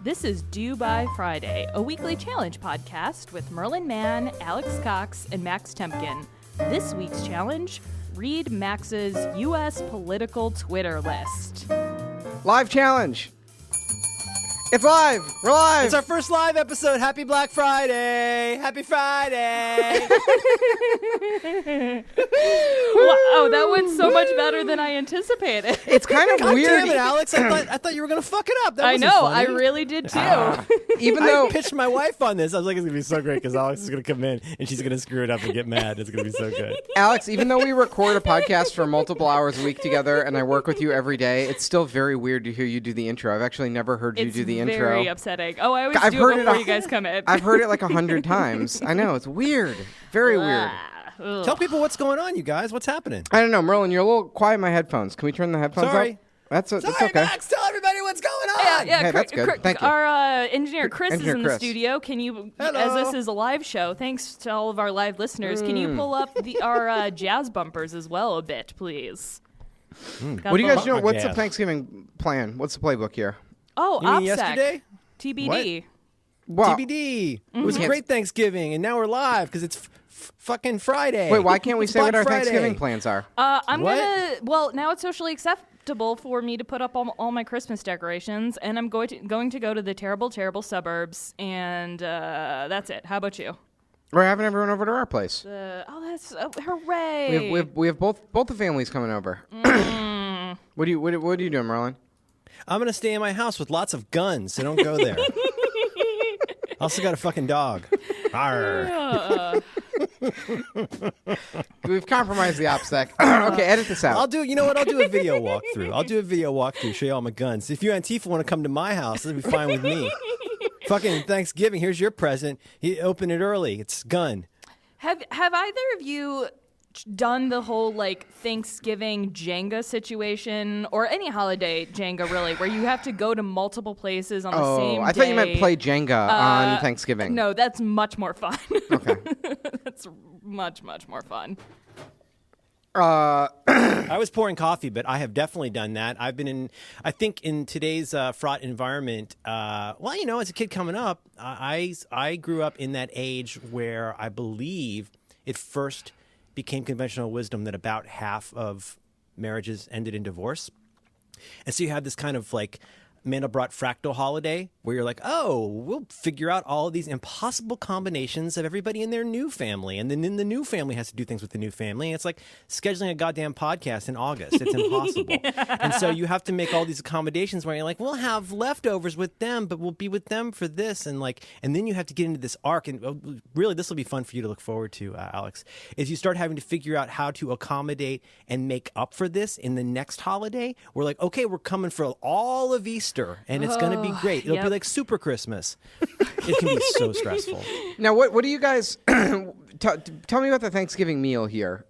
This is Due By Friday, a weekly challenge podcast with Merlin Mann, Alex Cox, and Max Temkin. This week's challenge, read Max's U.S. political Twitter list. Live challenge. It's live. We're live. It's our first live episode. Happy Black Friday. Happy Friday. Wow, that went so much better than I anticipated. It's kind of God weird. damn it, Alex. I thought you were going to fuck it up. That I wasn't know, funny. I really did too. Even I though pitched my wife on this. I was like, it's going to be so great because Alex is going to come in and she's going to screw it up and get mad. It's going to be so good. Alex, even though we record a podcast for multiple hours a week together and I work with you every day, it's still very weird to hear you do the intro. I've actually never heard you do the intro. It's very upsetting. Oh, I always I've do heard it it before a- you guys come in. I've heard it like 100 times. I know, it's weird. Very weird. Ugh. Tell people what's going on, you guys. What's happening? I don't know, Merlin, you're a little quiet in my headphones. Can we turn the headphones Sorry. up? That's Sorry, okay. Max. Tell everybody what's going on. Yeah, Hey, that's good. Thank you. Our engineer Chris Engineer is in the Chris. studio. Can you, Hello. as this is a live show, thanks to all of our live listeners, can you pull up our jazz bumpers as well a bit, please? Got What do you the- guys know? What's the Yeah. Thanksgiving plan? What's the playbook here? Oh, You mean OPSEC. yesterday? TBD. Well, TBD. It was a Can't- great Thanksgiving, and now we're live because it's fucking Friday. wait, why can't we It's say what Black our Friday. Thanksgiving plans are? I'm What? well, now it's socially acceptable for me to put up all my Christmas decorations, and I'm going to go to the terrible, terrible suburbs, and that's it. How about you? We're having everyone over to our place. Hooray! We have both the families coming over. What are you doing, Merlin? I'm going to stay in my house with lots of guns, so don't go there. I also got a fucking dog. Arr. We've compromised the OPSEC. Okay, edit this out. You know what? I'll do a video walkthrough. Show you all my guns. If you Antifa want to come to my house, that'll be fine with me. Fucking Thanksgiving, here's your present. Open it early. It's gun. Have either of you done the whole like Thanksgiving Jenga situation or any holiday Jenga really, where you have to go to multiple places on the same day? I thought you meant play Jenga on Thanksgiving. No, that's much more fun. Okay. That's much more fun. I was pouring coffee, but I have definitely done that. I think in today's fraught environment, as a kid coming up, I grew up in that age where I believe it first became conventional wisdom that about half of marriages ended in divorce. And so you have this kind of like Mandelbrot fractal holiday where you're like, oh, we'll figure out all of these impossible combinations of everybody in their new family. And then the new family has to do things with the new family. And it's like scheduling a goddamn podcast in August. It's impossible. And so you have to make all these accommodations where you're like, we'll have leftovers with them, but we'll be with them for this. And then you have to get into this arc. And really, this will be fun for you to look forward to, Alex, is you start having to figure out how to accommodate and make up for this in the next holiday. We're like, okay, we're coming for all of Easter. And it's going to be great. It'll be like Super Christmas. It can be so stressful. Now, what do you guys tell me about the Thanksgiving meal here?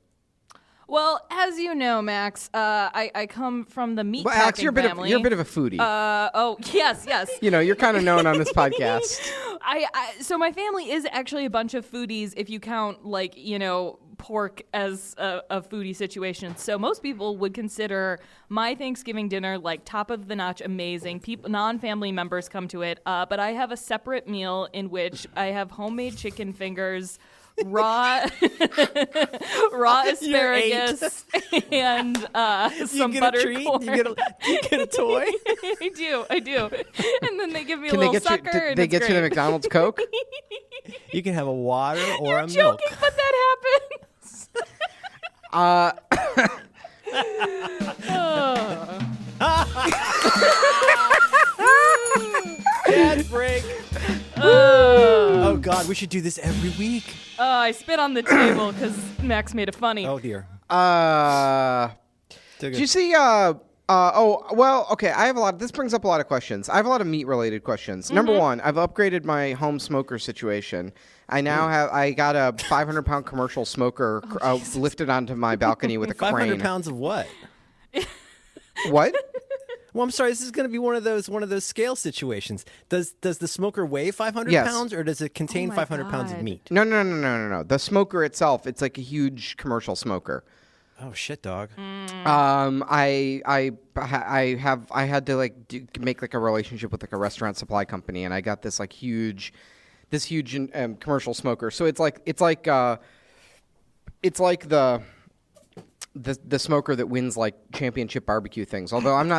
Well, as you know, Max, I come from the meat Well, Alex, packing family. you're a bit of a foodie. Yes. You know, you're kind of known on this podcast. So my family is actually a bunch of foodies if you count pork as a foodie situation. So most people would consider my Thanksgiving dinner like top of the notch, amazing. Non-family members come to it, but I have a separate meal in which I have homemade chicken fingers, raw asparagus, and some buttered corn. Do you get a toy? I do. And then they give me Can a they little get sucker. you? And They it's get you the great. McDonald's Coke? You can have a water or You're a milk. joking, but that happens. Ad break. Oh God, we should do this every week. I spit on the table because Max made it funny. Oh dear. Did you see? Okay. I have a lot. This brings up a lot of questions. I have a lot of meat-related questions. Number one, I've upgraded my home smoker situation. I now I got a 500-pound commercial smoker lifted onto my balcony with a 500 crane. pounds of what? What? Well, I'm sorry. This is going to be one of those scale situations. Does the smoker weigh 500 Yes. pounds, or does it contain Oh my 500 pounds of God. meat? No. The smoker itself, it's like a huge commercial smoker. Oh shit, dog. I had to like make like a relationship with like a restaurant supply company, and I got this like huge commercial smoker. So it's like the smoker that wins like championship barbecue things. Although I'm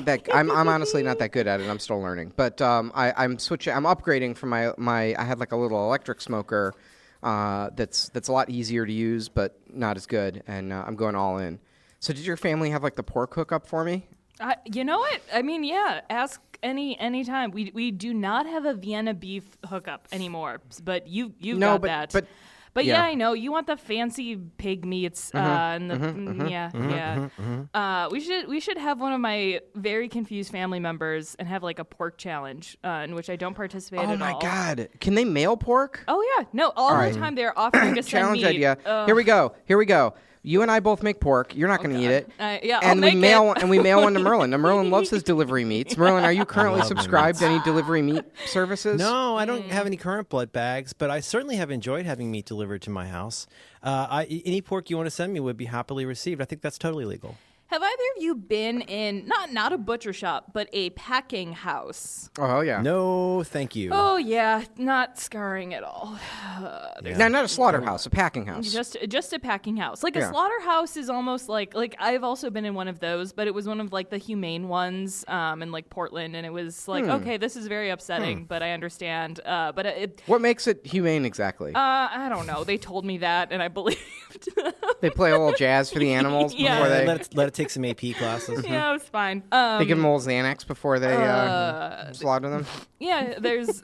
honestly not that good at it. I'm still learning. But I'm upgrading from my I had like a little electric smoker that's a lot easier to use but not as good, and I'm going all in. So did your family have like the pork hookup for me? You know what? I mean, yeah. Ask any time. We do not have a Vienna beef hookup anymore, but you've got that. But yeah, I know you want the fancy pig meats and the we should have one of my very confused family members and have like a pork challenge in which I don't participate at all. Oh my god! Can they mail pork? Oh yeah, no, all the time they're offering to send challenge me. idea. Here we go. You and I both make pork. You're not going to eat it. Yeah, and I'll we make mail it. and we mail one to Merlin. Now Merlin loves his delivery meats. Merlin, are you currently subscribed to any delivery meat services? No, I don't have any current blood bags, but I certainly have enjoyed having meat delivered to my house. Any pork you want to send me would be happily received. I think that's totally legal. Have either of you been in not a butcher shop, but a packing house? Oh yeah. No, thank you. Oh yeah, not scarring at all. No, not a slaughterhouse, a packing house. Just a packing house. Like Yeah. a slaughterhouse is almost like I've also been in one of those, but it was one of like the humane ones in like Portland, and it was like okay, this is very upsetting, but I understand. But it What makes it humane exactly? I don't know. They told me that, and I believed. They play a little jazz for the animals Yeah. before they Let it take some AP classes. Yeah, it was fine. they give them a little Xanax before they slaughter them. Yeah, there's.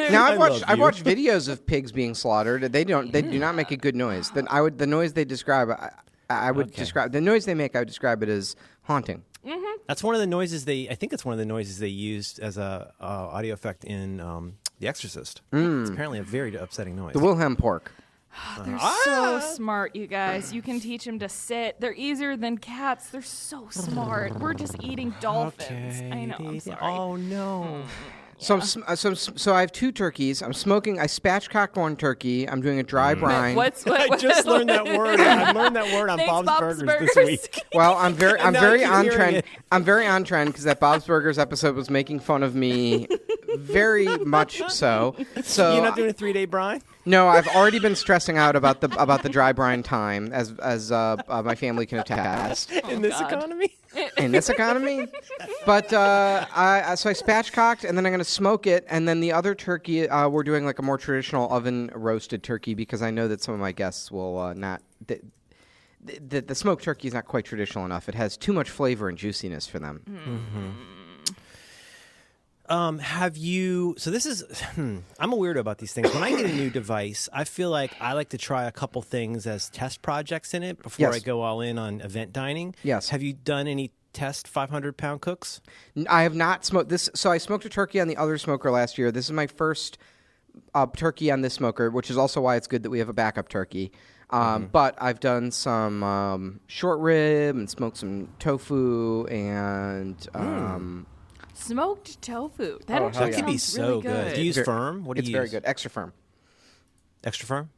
Now I've love you. watched videos of pigs being slaughtered. They do not make a good noise. The noise they describe I would describe the noise they make. I would describe it as haunting. That's one of the noises I think it's one of the noises they used as a audio effect in The Exorcist. It's apparently a very upsetting noise. The Wilhelm pork. They're so smart, you guys. You can teach them to sit. They're easier than cats. They're so smart. We're just eating dolphins. I know. I'm sorry. Oh no. So I have two turkeys. I'm smoking. I spatchcocked one turkey. I'm doing a dry brine. What? I just learned that word. I learned that word on Thanks, Bob's Burgers this week. Well, I'm very Now very I keep on hearing trend. it. I'm very on trend because that Bob's Burgers episode was making fun of me, very much so. So You're not doing a 3-day brine? no, I've already been stressing out about the dry brine time, as my family can attest. In this economy? In this economy. But so I spatchcocked, and then I'm going to smoke it, and then the other turkey we're doing like a more traditional oven roasted turkey because I know that some of my guests will not. The smoked turkey is not quite traditional enough. It has too much flavor and juiciness for them. Have you? So this is. I'm a weirdo about these things. When I get a new device, I feel like I like to try a couple things as test projects in it before Yes. I go all in on event dining. Yes. Have you done any test 500-pound cooks? I have not smoked this. So I smoked a turkey on the other smoker last year. This is my first turkey on this smoker, which is also why it's good that we have a backup turkey. But I've done some short rib and smoked some tofu and Smoked tofu. That Oh, actually hell That yeah. could be sounds so really good. Do you use Very- firm? What do it's you very use? good, extra firm. Extra firm?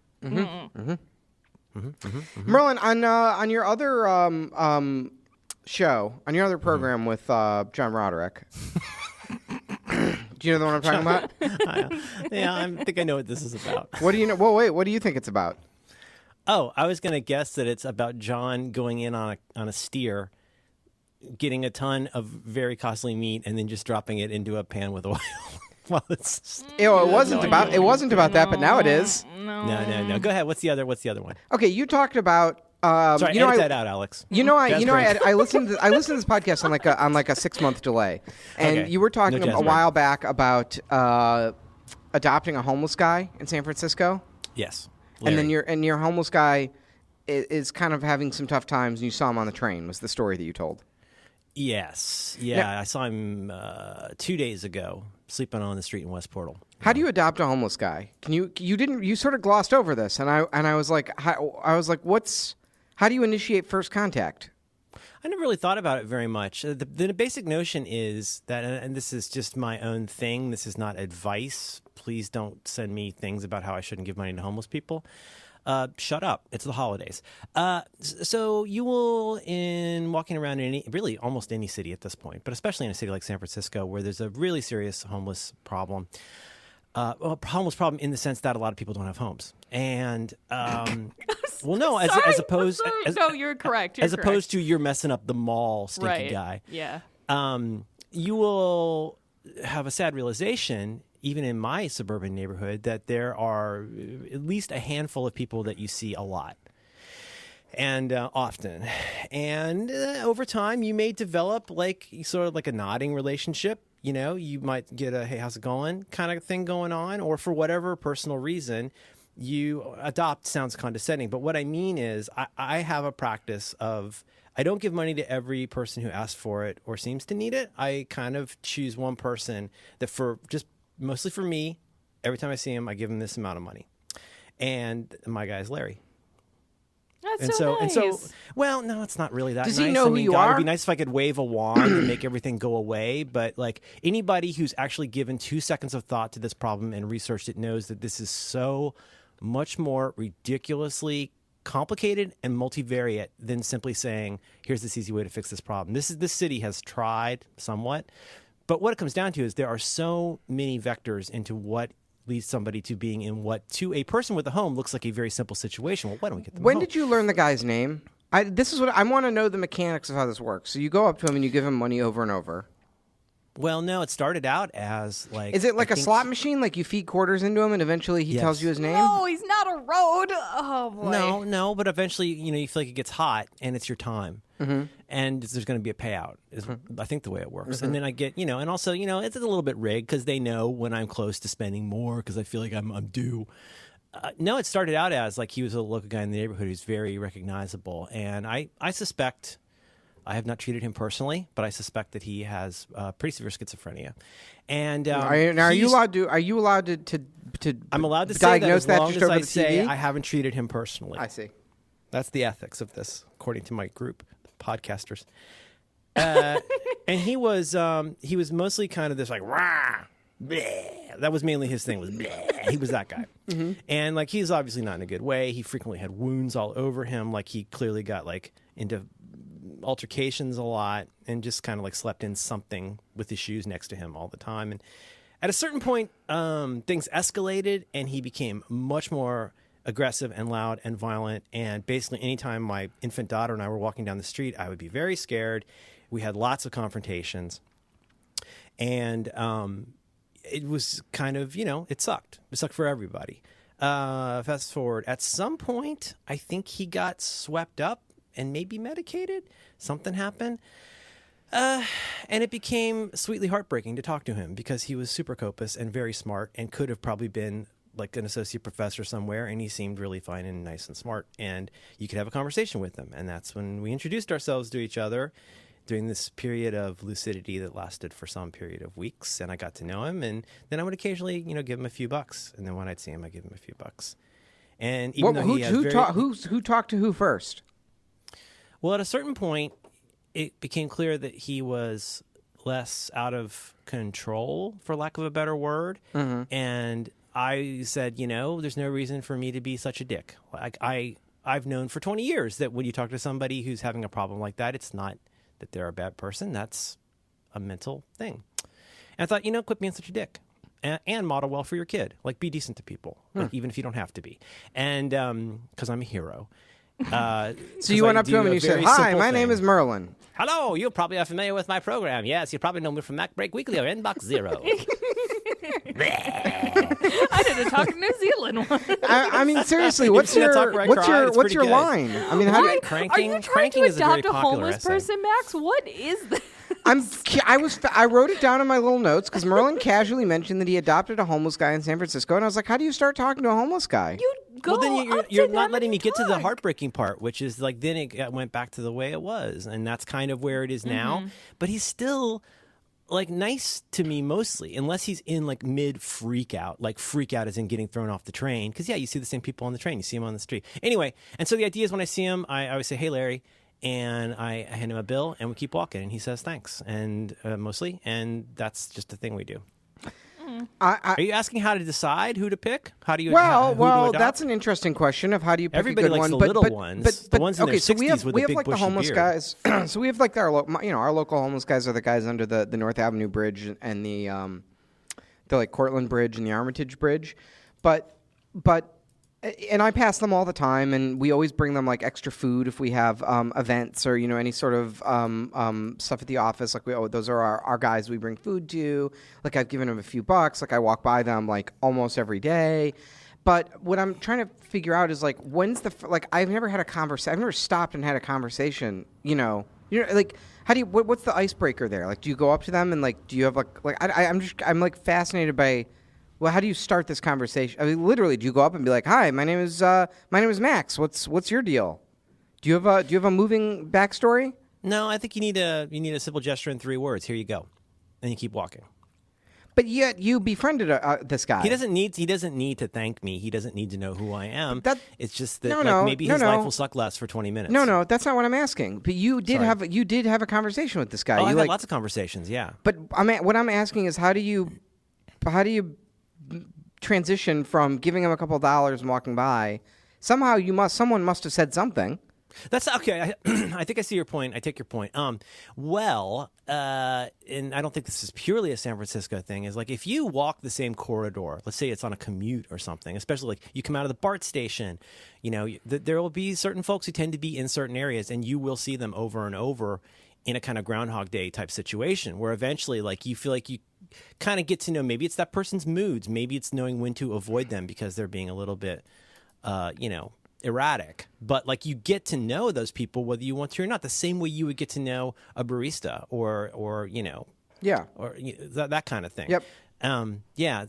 Merlin, on your other show, on your other program with John Roderick. Do you know the one I'm talking about? Yeah, I think I know what this is about. What do you know? Well, wait. What do you think it's about? Oh, I was going to guess that it's about John going in on a steer, getting a ton of very costly meat, and then just dropping it into a pan with oil. Well, it's It wasn't about that, but now it is. no. Go ahead. What's the other one? Okay, you talked about. Sorry, you know, edit I, that out, Alex. I Jazz listened to this podcast on like a 6-month delay, and Okay. you were talking No jazz a while back about adopting a homeless guy in San Francisco, Yes. and then Larry. your homeless guy is kind of having some tough times, and you saw him on the train. Was the story that you told? Yes. Yeah, Yeah. I saw him 2 days ago sleeping on the street in West Portal. How do you adopt a homeless guy? You sort of glossed over this, and I was like, how do you initiate first contact? I never really thought about it very much. The basic notion is that, and this is just my own thing, this is not advice. Please don't send me things about how I shouldn't give money to homeless people. shut up. It's the holidays. So you will, in walking around in really almost any city at this point, but especially in a city like San Francisco where there's a really serious homeless problem. Homeless problem in the sense that a lot of people don't have homes. And, well, no, as opposed... No, you're correct. As opposed to you're messing up the mall stinky guy. Yeah. You will have a sad realization, even in my suburban neighborhood, that there are at least a handful of people that you see a lot and often. And over time, you may develop like sort of like a nodding relationship. You know, you might get a, hey, how's it going kind of thing going on, or for whatever personal reason, you adopt sounds condescending. But what I mean is I have a practice of, I don't give money to every person who asks for it or seems to need it. I kind of choose one person that for just mostly for me, every time I see him, I give him this amount of money. And my guy is Larry. That's nice. And so, well, no, it's not really that Does nice. he know who you God, are? It'd be nice if I could wave a wand and make everything go away. But like anybody who's actually given 2 seconds of thought to this problem and researched it knows that this is so much more ridiculously complicated and multivariate than simply saying, here's this easy way to fix this problem. This city has tried somewhat, but what it comes down to is there are so many vectors into what leads somebody to being in what to a person with a home looks like a very simple situation. Well, why don't we get them When home? did you learn the guy's name? This is what I want to know, the mechanics of how this works. So you go up to him and you give him money over and over. Well, no, it started out as like... Is it like I a think- slot machine? Like you feed quarters into him and eventually he Yes. tells you his name? No, he's not a road. Oh, boy. No, but eventually, you know, you feel like it gets hot and it's your time. Mm-hmm. And there's going to be a payout, is I think the way it works. And then I get, you know, and also, you know, it's a little bit rigged because they know when I'm close to spending more because I feel like I'm due. No, it started out as like he was a local guy in the neighborhood who's very recognizable. And I suspect, I have not treated him personally, but I suspect that he has pretty severe schizophrenia. And Are you allowed to I'm allowed to say that diagnose as that long just as over I the say TV? I haven't treated him personally. I see. That's the ethics of this, according to my group, podcasters. And he was mostly kind of this like, rah, bleh. That was mainly his thing, was bleh. He was that guy. Mm-hmm. And like, he's obviously not in a good way. He frequently had wounds all over him. Like he clearly got like into altercations a lot and just kind of like slept in something with his shoes next to him all the time. And at a certain point, things escalated and he became much more aggressive and loud and violent. And basically anytime my infant daughter and I were walking down the street, I would be very scared. We had lots of confrontations. And it was kind of, you know, it sucked. It sucked for everybody. Fast forward. At some point, I think he got swept up and maybe medicated. Something happened. And it became sweetly heartbreaking to talk to him because he was super copious and very smart and could have probably been like an associate professor somewhere, and he seemed really fine and nice and smart, and you could have a conversation with him. And that's when we introduced ourselves to each other during this period of lucidity that lasted for some period of weeks, and I got to know him, and then I would occasionally, you know, give him a few bucks, and then when I'd see him, I'd give him a few bucks. And even though he has who talked to who first? Well, at a certain point, it became clear that he was less out of control, for lack of a better word, and I said, you know, there's no reason for me to be such a dick. Like I've known for 20 years that when you talk to somebody who's having a problem like that, it's not that they're a bad person. That's a mental thing. And I thought, you know, quit being such a dick and model well for your kid. Like be decent to people, like, even if you don't have to be. And because I'm a hero. So you went up to him and you said, "Hi, my name is Merlin." Hello, you probably are familiar with my program. Yes, you probably know me from Mac Break Weekly or Inbox Zero. I did a Talk New Zealand one. I mean, seriously, what's seen that your talk where I what's cry? your It's what's pretty your good. line? I mean, how do you, Cranking, Are you trying cranking to is a very adopt a popular homeless essay. person, Max? What is this? I wrote it down in my little notes because Merlin casually mentioned that he adopted a homeless guy in San Francisco, and I was like, "How do you start talking to a homeless guy?" You go Well, then up to you're them not and letting me get to the talk. heartbreaking part, which is like then it went back to the way it was, and that's kind of where it is now. But he's still like nice to me mostly, unless he's in like mid freak out, like freak out as in getting thrown off the train. Because yeah, you see the same people on the train, you see him on the street. Anyway, and so the idea is when I see him, I always say, "Hey, Larry." And I hand him a bill, and we keep walking, and he says thanks, and mostly, and that's just the thing we do. Are you asking how to decide who to pick? How do you? Well, who to adopt? that's an interesting question of how do you pick Everybody a good likes one. the little ones, the ones in their so we 60s have with we the have big like the bushy homeless beard. guys. So we have like our local homeless guys are the guys under the North Avenue Bridge and the like Cortlandt Bridge and the Armitage Bridge, but. And I pass them all the time, and we always bring them like extra food if we have events or any sort of stuff at the office. Like those are our guys we bring food to. Like I've given them a few bucks. Like I walk by them like almost every day. But what I'm trying to figure out is like when's like I've never had a conversation. I've never stopped and had a conversation. Like how do you? What's the icebreaker there? Like do you go up to them and like do you have I'm like fascinated by. Well, how do you start this conversation? I mean, literally, do you go up and be like, "Hi, my name is Max. What's your deal? Do you have a moving backstory?" No, I think you need a simple gesture in 3 words. Here you go, and you keep walking. But yet you befriended this guy. He doesn't need to thank me. He doesn't need to know who I am. It's just that maybe his life will suck less for 20 minutes. No, that's not what I'm asking. But you did have a conversation with this guy. I've had lots of conversations. Yeah. But what I'm asking is how do you transition from giving him a couple of dollars and walking by? Somehow someone must have said something. That's okay. I think I see your point. I take your point. And I don't think this is purely a San Francisco thing. Is like if you walk the same corridor, let's say it's on a commute or something, especially like you come out of the BART station, there will be certain folks who tend to be in certain areas, and you will see them over and over in a kind of Groundhog Day type situation where eventually like you feel like you kind of get to know, maybe it's that person's moods, maybe it's knowing when to avoid them because they're being a little bit, erratic. But like you get to know those people whether you want to or not, the same way you would get to know a barista or that kind of thing. Yep.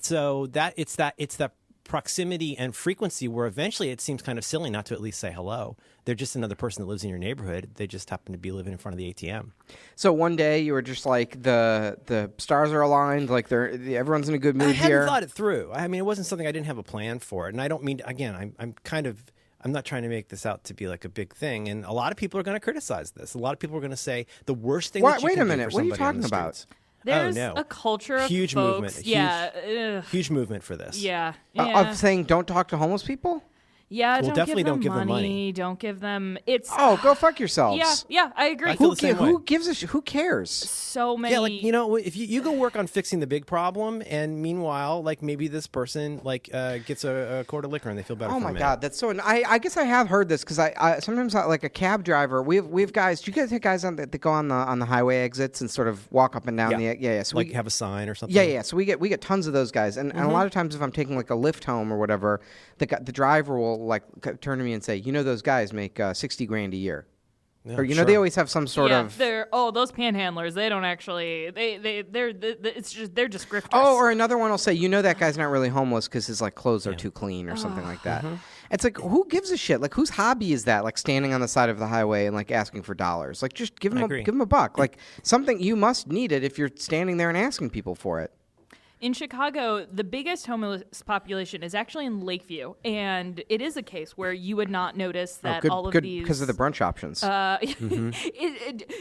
So it's that proximity and frequency where eventually it seems kind of silly not to at least say hello. They're just another person that lives in your neighborhood. They just happen to be living in front of the ATM. So one day you were just like the stars are aligned, like everyone's in a good mood here. I hadn't thought it through. I mean, it wasn't something I didn't have a plan for, and I don't mean again. I'm not trying to make this out to be like a big thing, and a lot of people are going to criticize this. A lot of people are going to say the worst thing. Wait a minute. What are you talking about? There's a culture of huge folks, movement. Huge movement for this. Yeah. Of saying don't talk to homeless people. Yeah, well, don't give them money. Don't give them. Go fuck yourselves. Yeah, I agree. Who gives a who cares? So many. Yeah, like if you go work on fixing the big problem, and meanwhile, like maybe this person gets a quart of liquor and they feel better. Oh for my a minute. God, that's so. I guess I have heard this because I sometimes like a cab driver. We have guys. Do you guys have guys that go on the highway exits and sort of walk up and down the So we have a sign or something. Yeah. So we get tons of those guys, and a lot of times if I'm taking like a lift home or whatever, the driver will like turn to me and say, those guys make $60,000 a year. Yeah, or they always have some sort of. Those panhandlers. They don't actually. They're just grifters. Oh, or another one will say, that guy's not really homeless because his like clothes are too clean or something like that. It's like, who gives a shit? Like, whose hobby is that? Like standing on the side of the highway and like asking for dollars. Like, just give him a buck. Like something you must need it if you're standing there and asking people for it. In Chicago, the biggest homeless population is actually in Lakeview, and it is a case where you would not notice that all of these because of the brunch options. Dude,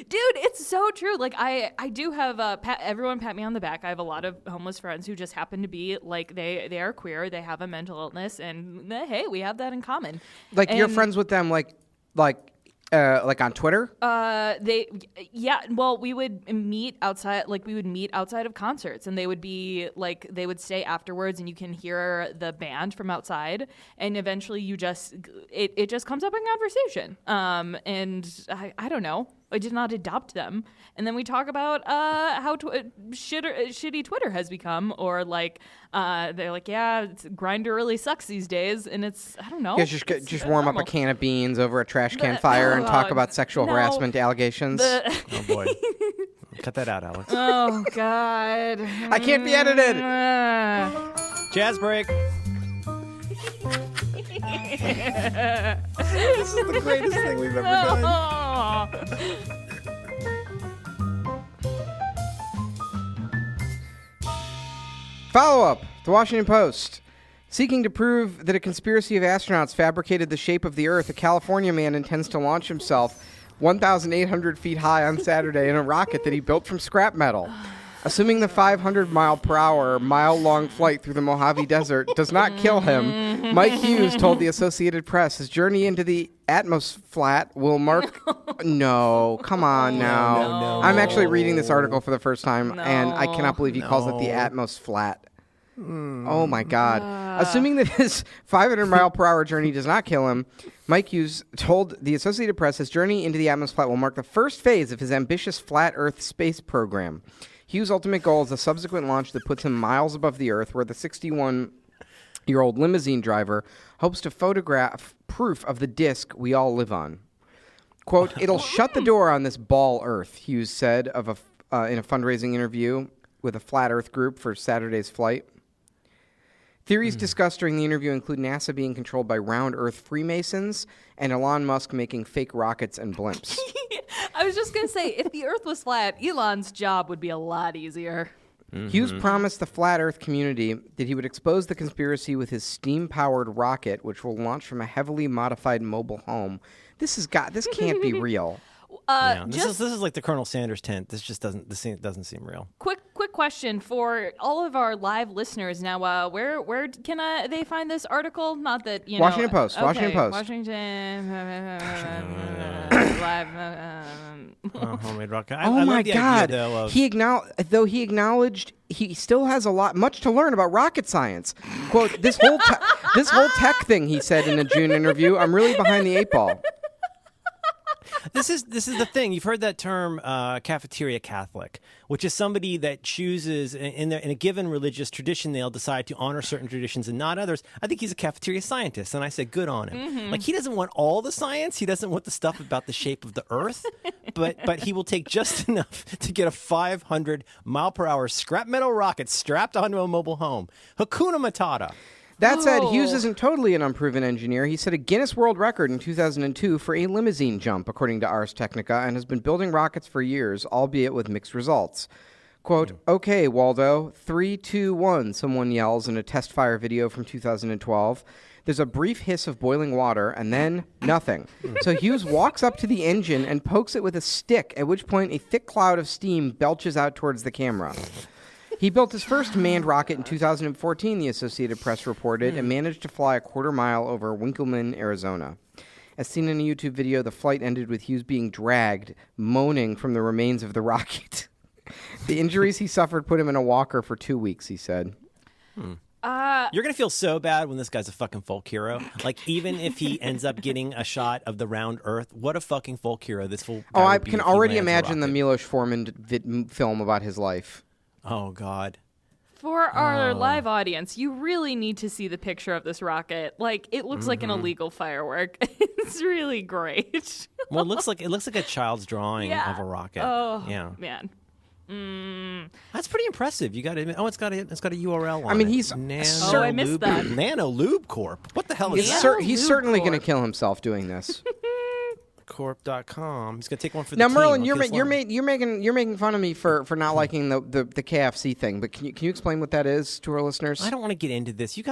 it's so true. Like I do have everyone pat me on the back. I have a lot of homeless friends who just happen to be like they are queer, they have a mental illness, and hey, we have that in common. Like you're friends with them, like on Twitter? We would meet outside, of concerts, and they would stay afterwards, and you can hear the band from outside, and eventually it just comes up in conversation. And I don't know. I did not adopt them. And then we talk about how shitty Twitter has become, or they're like, yeah, Grindr really sucks these days, and it's, I don't know. You guys just warm up a can of beans over a trash can fire and talk about sexual harassment allegations. Oh boy. Cut that out, Alex. Oh God. I can't be edited. Jazz break. This is the greatest thing we've ever done. Follow up. The Washington Post. Seeking to prove that a conspiracy of astronauts fabricated the shape of the Earth, a California man intends to launch himself 1,800 feet high on Saturday in a rocket that he built from scrap metal. Assuming the 500-mile-per-hour, mile-long flight through the Mojave Desert does not kill him, Mike Hughes told the Associated Press his journey into the Atmos flat will mark... No, come on now. No. I'm actually reading this article for the first time, and I cannot believe he calls it the Atmos flat. Oh, my God. Assuming that his 500-mile-per-hour journey does not kill him, Mike Hughes told the Associated Press his journey into the Atmos flat will mark the first phase of his ambitious flat Earth space program. Hughes' ultimate goal is a subsequent launch that puts him miles above the Earth, where the 61-year-old limousine driver hopes to photograph proof of the disk we all live on. Quote, "It'll shut the door on this ball Earth," Hughes said in a fundraising interview with a Flat Earth group for Saturday's flight. Theories discussed during the interview include NASA being controlled by round Earth Freemasons and Elon Musk making fake rockets and blimps. I was just going to say, if the Earth was flat, Elon's job would be a lot easier. Hughes promised the Flat Earth community that he would expose the conspiracy with his steam-powered rocket, which will launch from a heavily modified mobile home. This can't be real. This is like the Colonel Sanders tent. This doesn't seem real. Quick question for all of our live listeners now. Where can they find this article? Not that you know. Washington Post. Okay, Washington Post. live. Homemade rocket. Oh my God! Though, He acknowledged he still has much to learn about rocket science. Quote: this whole tech thing, he said in a June interview. I'm really behind the 8 ball. This is the thing. You've heard that term, cafeteria Catholic, which is somebody that chooses in a given religious tradition, they'll decide to honor certain traditions and not others. I think he's a cafeteria scientist, and I said, good on him. Mm-hmm. Like, he doesn't want all the science. He doesn't want the stuff about the shape of the Earth, but he will take just enough to get a 500-mile-per-hour scrap metal rocket strapped onto a mobile home. Hakuna Matata. That said, Hughes isn't totally an unproven engineer. He set a Guinness World Record in 2002 for a limousine jump, according to Ars Technica, and has been building rockets for years, albeit with mixed results. Quote, "Okay, Waldo, 3, 2, 1, someone yells in a test fire video from 2012. There's a brief hiss of boiling water, and then nothing. So Hughes walks up to the engine and pokes it with a stick, at which point a thick cloud of steam belches out towards the camera. He built his first manned rocket in 2014, the Associated Press reported, and managed to fly a quarter mile over Winkleman, Arizona. As seen in a YouTube video, the flight ended with Hughes being dragged, moaning from the remains of the rocket. The injuries he suffered put him in a walker for 2 weeks, he said. You're going to feel so bad when this guy's a fucking folk hero. Like, even if he ends up getting a shot of the round Earth, what a fucking folk hero this will Oh, I can already imagine the Milos Forman film about his life. Oh, God. For our live audience, you really need to see the picture of this rocket. Like, it looks like an illegal firework. It's really great. Well, it looks like a child's drawing of a rocket. Oh, yeah, man. That's pretty impressive. You got to admit. Oh, it's got a URL on it. I mean, he's I missed that. Nano Lube Corp. What the hell is that? He's certainly going to kill himself doing this. Corp.com. He's gonna take one for the now, team. Merlin, you're making fun of me for not liking the KFC thing, but can you explain what that is to our listeners? I don't want to get into this. You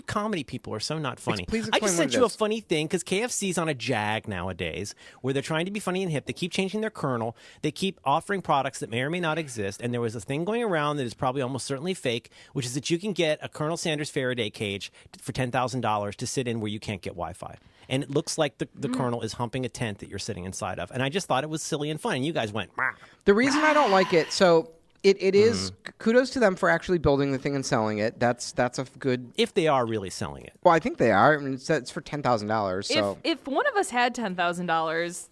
comedy people are so not funny. Please I explain just what sent it you a is. funny thing because KFC's on a jag nowadays where they're trying to be funny and hip. They keep changing their kernel. They keep offering products that may or may not exist. And there was a thing going around that is probably almost certainly fake, which is that you can get a Colonel Sanders Faraday cage for $10,000 to sit in where you can't get Wi-Fi. And it looks like the Colonel is humping a tent that you're sitting inside of. And I just thought it was silly and fun. And you guys went, "Mah." The reason I don't like it, so it is kudos to them for actually building the thing and selling it. That's a good. If they are really selling it. Well, I think they are. I mean, it's for $10,000. So If one of us had $10,000,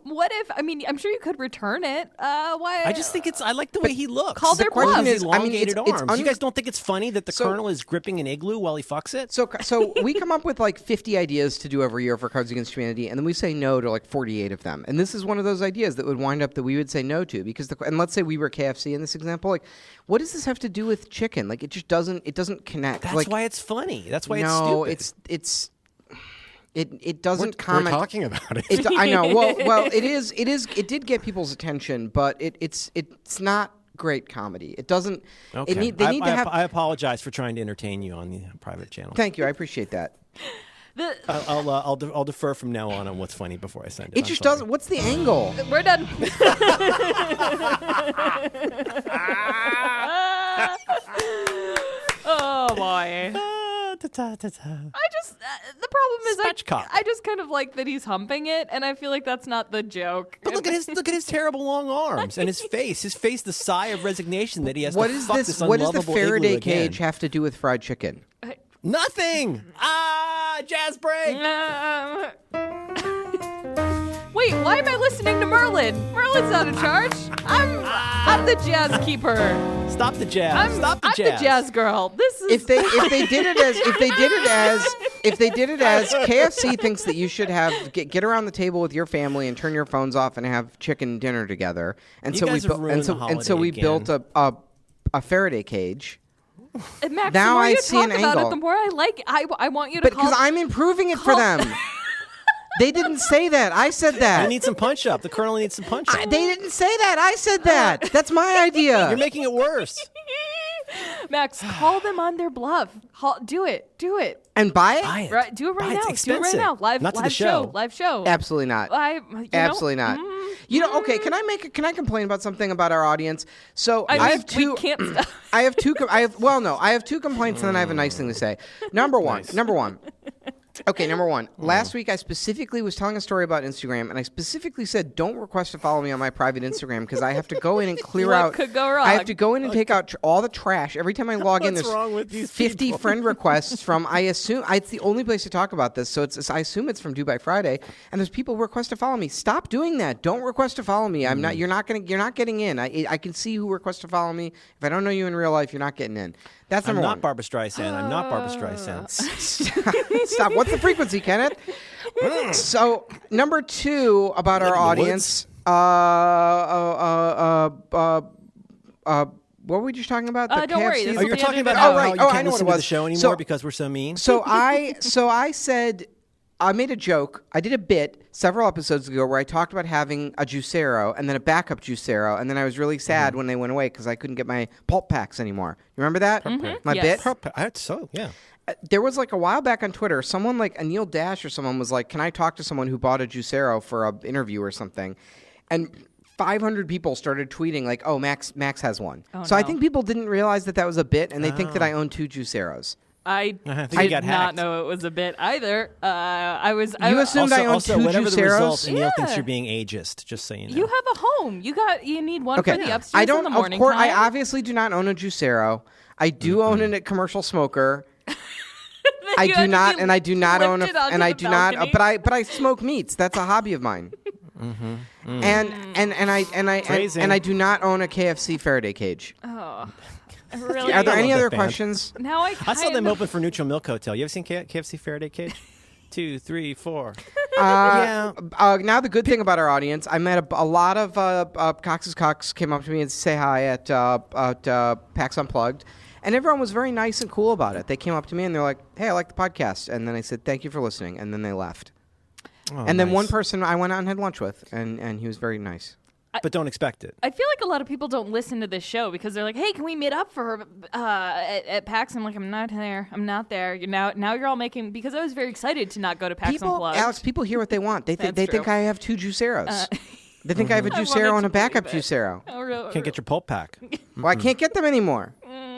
what if? I mean, I'm sure you could return it. Why? I just think I like the way he looks. Call their question bluff. is, I mean, elongated it's arms. You guys don't think it's funny that the Colonel is gripping an igloo while he fucks it? So we come up with like 50 ideas to do every year for Cards Against Humanity, and then we say no to like 48 of them. And this is one of those ideas that would wind up that we would say no to because and let's say we were KFC in this example, like what does this have to do with chicken? Like it just doesn't connect. That's like, why it's funny. That's why no, it's stupid. It doesn't comment. We're talking about it. I know. Well, it is. It did get people's attention, but it's not great comedy. It doesn't. Okay. They need to have. I apologize for trying to entertain you on the private channel. Thank you. I appreciate that. I'll defer from now on what's funny before I send it. It just doesn't. What's the angle? We're done. Oh boy. The problem is Spatchcock. I just kind of like that he's humping it, and I feel like that's not the joke. But look at his terrible long arms and his face. His face, the sigh of resignation that he has What to is fuck this? this What does the unlovable Faraday igloo again. cage have to do with fried chicken? Nothing. Jazz break. Wait, why am I listening to Merlin? Merlin's not in charge. I'm the jazz keeper. Stop the jazz. I'm Stop the I'm jazz. the jazz girl. This is If they did it as KFC thinks that you should have get around the table with your family and turn your phones off and have chicken dinner together, and You so we guys have built ruined the holiday again. built a Faraday cage. And Max, now the more I you see talk an about angle. it, the more I like. I want you to But call. because I'm improving it for them. They didn't say that. I said that. You need some punch up. The Colonel needs some punch up. They didn't say that. I said that. That's my idea. You're making it worse. Max, call them on their bluff. Do it. And buy it? Buy it. Right, do it right Buy it. now. It's Do it right expensive. now. Live, Not to the live show. Live show. Absolutely not. Absolutely not. You know, okay, can I complain about something about our audience? So I have two. We can't stop. I have two complaints, and then I have a nice thing to say. Number one. Okay, number one. Last week, I specifically was telling a story about Instagram, and I specifically said, don't request to follow me on my private Instagram because I have to go in and clear What out. could go wrong? I have to go in and take out all the trash. Every time I log in, What's there's wrong with these 50 people? friend requests from, it's the only place to talk about this, so I assume it's from Do by Friday, and there's people who request to follow me. Stop doing that. Don't request to follow me. You're not getting in. I can see who requests to follow me. If I don't know you in real life, you're not getting in. That's I'm number not one. Barbara Streisand. I'm not Barbara Streisand. Stop. What's the frequency, Kenneth? So, number two about our Live in the audience. What were we just talking about? The Don't worry, KFC? this Oh, is you're the talking end of about it. how, Oh, right. how you Oh, I can't know what listen it to the was. show anymore So- because we're so mean. So I said, I made a joke. I did a bit several episodes ago where I talked about having a Juicero and then a backup Juicero, and then I was really sad when they went away because I couldn't get my pulp packs anymore. You remember that? My Yes. bit? Yeah. There was like a while back on Twitter, someone like Anil Dash or someone was like, can I talk to someone who bought a Juicero for an interview or something? And 500 people started tweeting like, oh, Max has one. So I no. think people didn't realize that was a bit, and they think that I own 2 Juiceros. I think did you got not hacked. know it was a bit either. You assumed I owned Also, 2 whatever the result, Juiceros? Neil thinks Yeah. you're being ageist. Just so you know. You have a home. You need one for the upstairs I don't. in the morning Of course, I time. obviously do not own a Juicero. I do own a commercial smoker. I You do had not, to be and I do not own a, lifted onto and I the do not. balcony. But I smoke meats. That's a hobby of mine. Phrasing. And I do not own a KFC Faraday cage. Really? Are there I any love other that band. questions? Now I I saw them kind of- open for Neutral Milk Hotel. You ever seen KFC Faraday Cage? 2, 3, 4. Yeah. Now the good thing about our audience, I met a lot of Cox's Cox came up to me and say hi at PAX Unplugged, and everyone was very nice and cool about it. They came up to me and they're like, "Hey, I like the podcast," and then I said, "Thank you for listening," and then they left. Oh, And then nice. one person I went out and had lunch with, and he was very nice. But don't expect it. I feel like a lot of people don't listen to this show because they're like, "Hey, can we meet up for at PAX?" I'm like, "I'm not there. I'm not there." Now you're all making because I was very excited to not go to PAX People, Unplugged. Alex, people hear what they want. They That's think true. I have 2 Juiceros. They think I have a I wanted Juicero and to a backup believe it. Juicero. Oh, really? Can't get your pulp pack. Well, I can't get them anymore.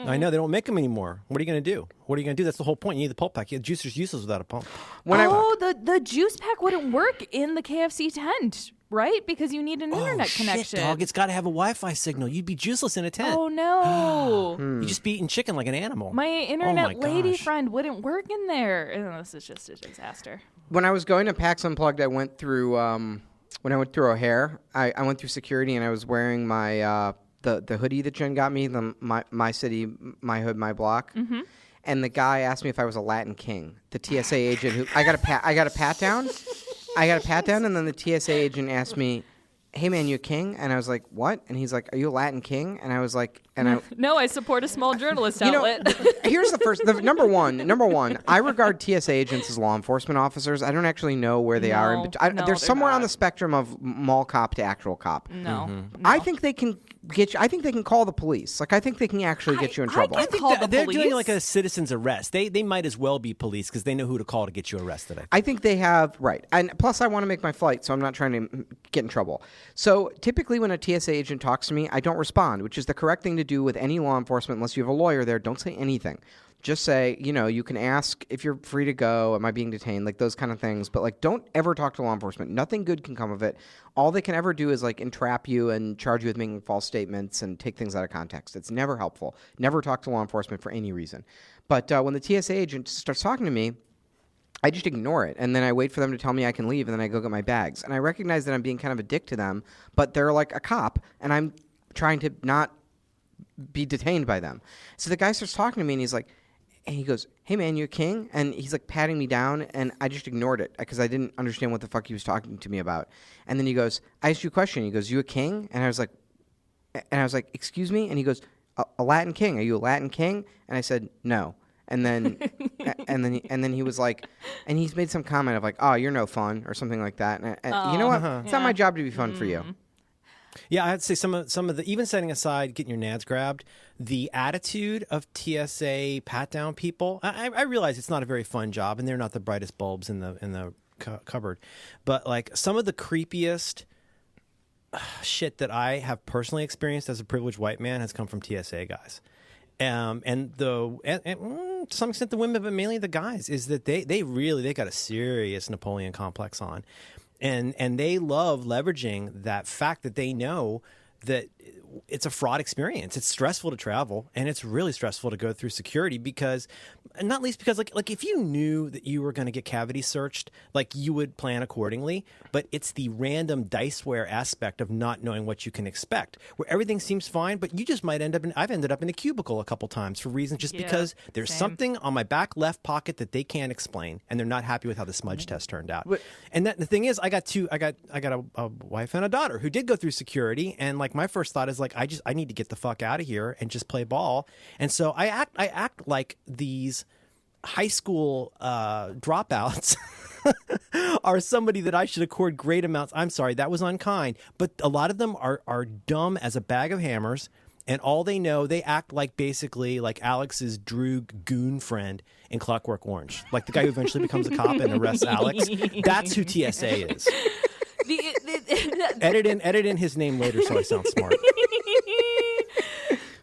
I know they don't make them anymore. What are you going to do? What are you going to do? That's the whole point. You need the pulp pack. Juicer's useless without a pump. The juice pack wouldn't work in the KFC tent, right? Because you need an internet shit, connection. dog! It's got to have a Wi-Fi signal. You'd be juiceless in a tent. Oh no! You just be eating chicken like an animal. My internet my lady gosh. friend wouldn't work in there. And this is just a disaster. When I was going to PAX Unplugged, I went through when I went through O'Hare. I went through security and I was wearing my the hoodie that Jen got me, my city, my hood, my block. Mm-hmm. And the guy asked me if I was a Latin king. The TSA agent who I got a pat down. I got a pat down, and then the TSA agent asked me, "Hey man, you a king?" And I was like, "What?" And he's like, "Are you a Latin king?" And I was like, No, I support a small journalist you know, outlet. here's number one. I regard TSA agents as law enforcement officers. I don't actually know where they are. No, They're they're somewhere on not. the spectrum of mall cop to actual cop. No, I think they can get you. I think they can call the police. Like I think they can actually get you in trouble. I call the They're police. doing like a citizen's arrest. They might as well be police because they know who to call to get you arrested. I think they have, right. And plus, I want to make my flight, so I'm not trying to get in trouble. So typically when a TSA agent talks to me, I don't respond, which is the correct thing to do with any law enforcement unless you have a lawyer there. Don't say anything. Just say, you can ask if you're free to go, am I being detained, like those kind of things. But like, don't ever talk to law enforcement. Nothing good can come of it. All they can ever do is like entrap you and charge you with making false statements and take things out of context. It's never helpful. Never talk to law enforcement for any reason. But when the TSA agent starts talking to me, I just ignore it, and then I wait for them to tell me I can leave, and then I go get my bags. And I recognize that I'm being kind of a dick to them, but they're like a cop, and I'm trying to not be detained by them. So the guy starts talking to me, and he's like, and he goes, "Hey, man, you a king?" And he's like patting me down, and I just ignored it because I didn't understand what the fuck he was talking to me about. And then he goes, "I asked you a question." He goes, "You a king?" And I was like, "Excuse me?" And he goes, "A Latin king. Are you a Latin king?" And I said, "No." And then, and then he was like, and he's made some comment of like, "Oh, you're no fun" or something like that. And you know what? It's not my job to be fun for you. Yeah, I'd say some of the even setting aside getting your nads grabbed, the attitude of TSA pat down people. I realize it's not a very fun job, and they're not the brightest bulbs in the cupboard, but like some of the creepiest shit that I have personally experienced as a privileged white man has come from TSA guys. And to some extent the women, but mainly the guys, is that they got a serious Napoleon complex on. And they love leveraging that fact that they know that it's a fraud experience. It's stressful to travel, and it's really stressful to go through security because, and not least because, like if you knew that you were going to get cavity searched, like you would plan accordingly. But it's the random diceware aspect of not knowing what you can expect, where everything seems fine, but you just might end up in. I've ended up in a cubicle a couple times for reasons just because there's something on my back left pocket that they can't explain, and they're not happy with how the smudge test turned out. And the thing is, I got a wife and a daughter who did go through security, and like my first thought is like I need to get the fuck out of here and just play ball. And so I act like these high school dropouts are somebody that I should accord great amounts. I'm sorry, that was unkind. But a lot of them are dumb as a bag of hammers, and all they know, they act like basically like Alex's Droog goon friend in Clockwork Orange, like the guy who eventually becomes a cop and arrests Alex. That's who TSA is. Edit in his name later so I sound smart.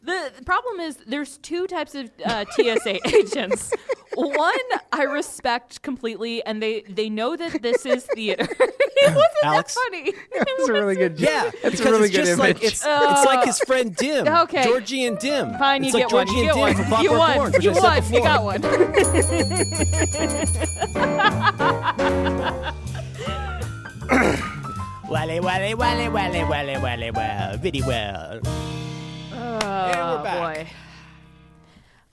The problem is there's two types of TSA agents. One I respect completely, and they know that this is theater. It wasn't Alex? that funny. It's a really good. Yeah, it's because a really it's good just image. like it's like his friend Dim. Okay. Georgie and Dim. Fine, you it's get like one. You get one. Dim from You Clockwork won. Orange, which You I said won. You before. got one. Wally, very well. And we're back. Boy.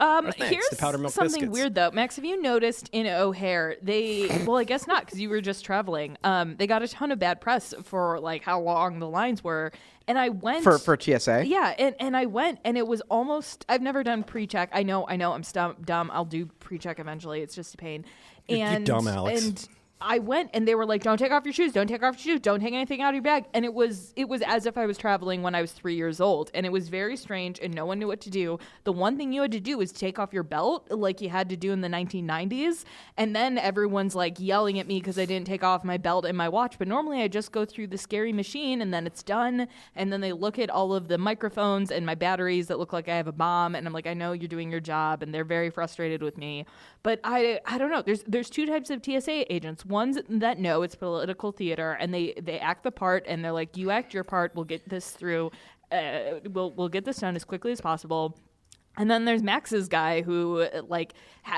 Thanks, Here's the powder milk something biscuits. weird though. Max, have you noticed in O'Hare well, I guess not because you were just traveling. They got a ton of bad press for like how long the lines were, and I went for TSA. Yeah, and I went, and it was almost. I've never done pre-check. I know. I'm dumb. I'll do pre-check eventually. It's just a pain. You're dumb, Alex. And I went, and they were like, "Don't take off your shoes. Don't take off your shoes. Don't take anything out of your bag." And it was as if I was traveling when I was 3 years old, and it was very strange, and no one knew what to do. The one thing you had to do was take off your belt, like you had to do in the 1990s, and then everyone's like yelling at me because I didn't take off my belt and my watch. But normally I just go through the scary machine, and then it's done, and then they look at all of the microphones and my batteries that look like I have a bomb, and I'm like, I know you're doing your job, and they're very frustrated with me. But I don't know. There's two types of TSA agents. Ones that know it's political theater, and they act the part, and they're like, you act your part, we'll get this through, we'll get this done as quickly as possible. And then there's Max's guy who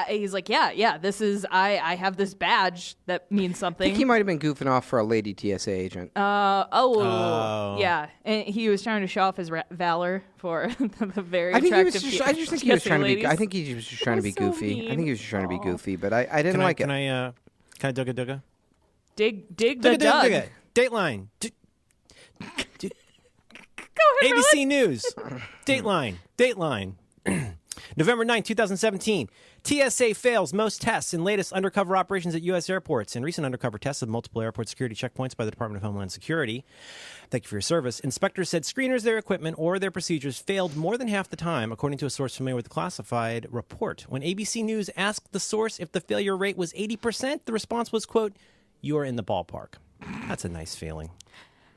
he's like, yeah, this is I have this badge that means I something. think he might have been goofing off for a lady TSA agent. Yeah, and he was trying to show off his valor for the very attractive. I just think he was trying to be. ladies. I think he was just trying to be That was so goofy. mean. I think he was just trying to be goofy, but I didn't like it. Can I dugga dugga? dig the Doug. Dateline. Go ahead, ABC News. Dateline. November 9, 2017. TSA fails most tests in latest undercover operations at U.S. airports. In recent undercover tests of multiple airport security checkpoints by the Department of Homeland Security, thank you for your service, inspectors said screeners, their equipment, or their procedures failed more than half the time, according to a source familiar with the classified report. When ABC News asked the source if the failure rate was 80%, the response was, quote, "You are in the ballpark." That's a nice feeling.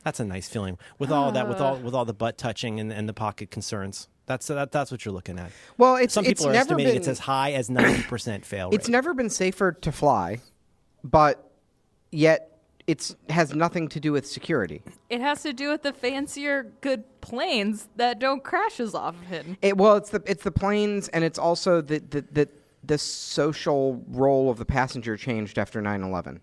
That's a nice feeling with all that, with all the butt touching and the pocket concerns. That's what you're looking at. Well, Some people are estimating it's as high as 90% fail rate. It's never been safer to fly, but yet it has nothing to do with security. It has to do with the fancier good planes that don't crash as often. It's the planes, and it's also the social role of the passenger changed after 9/11.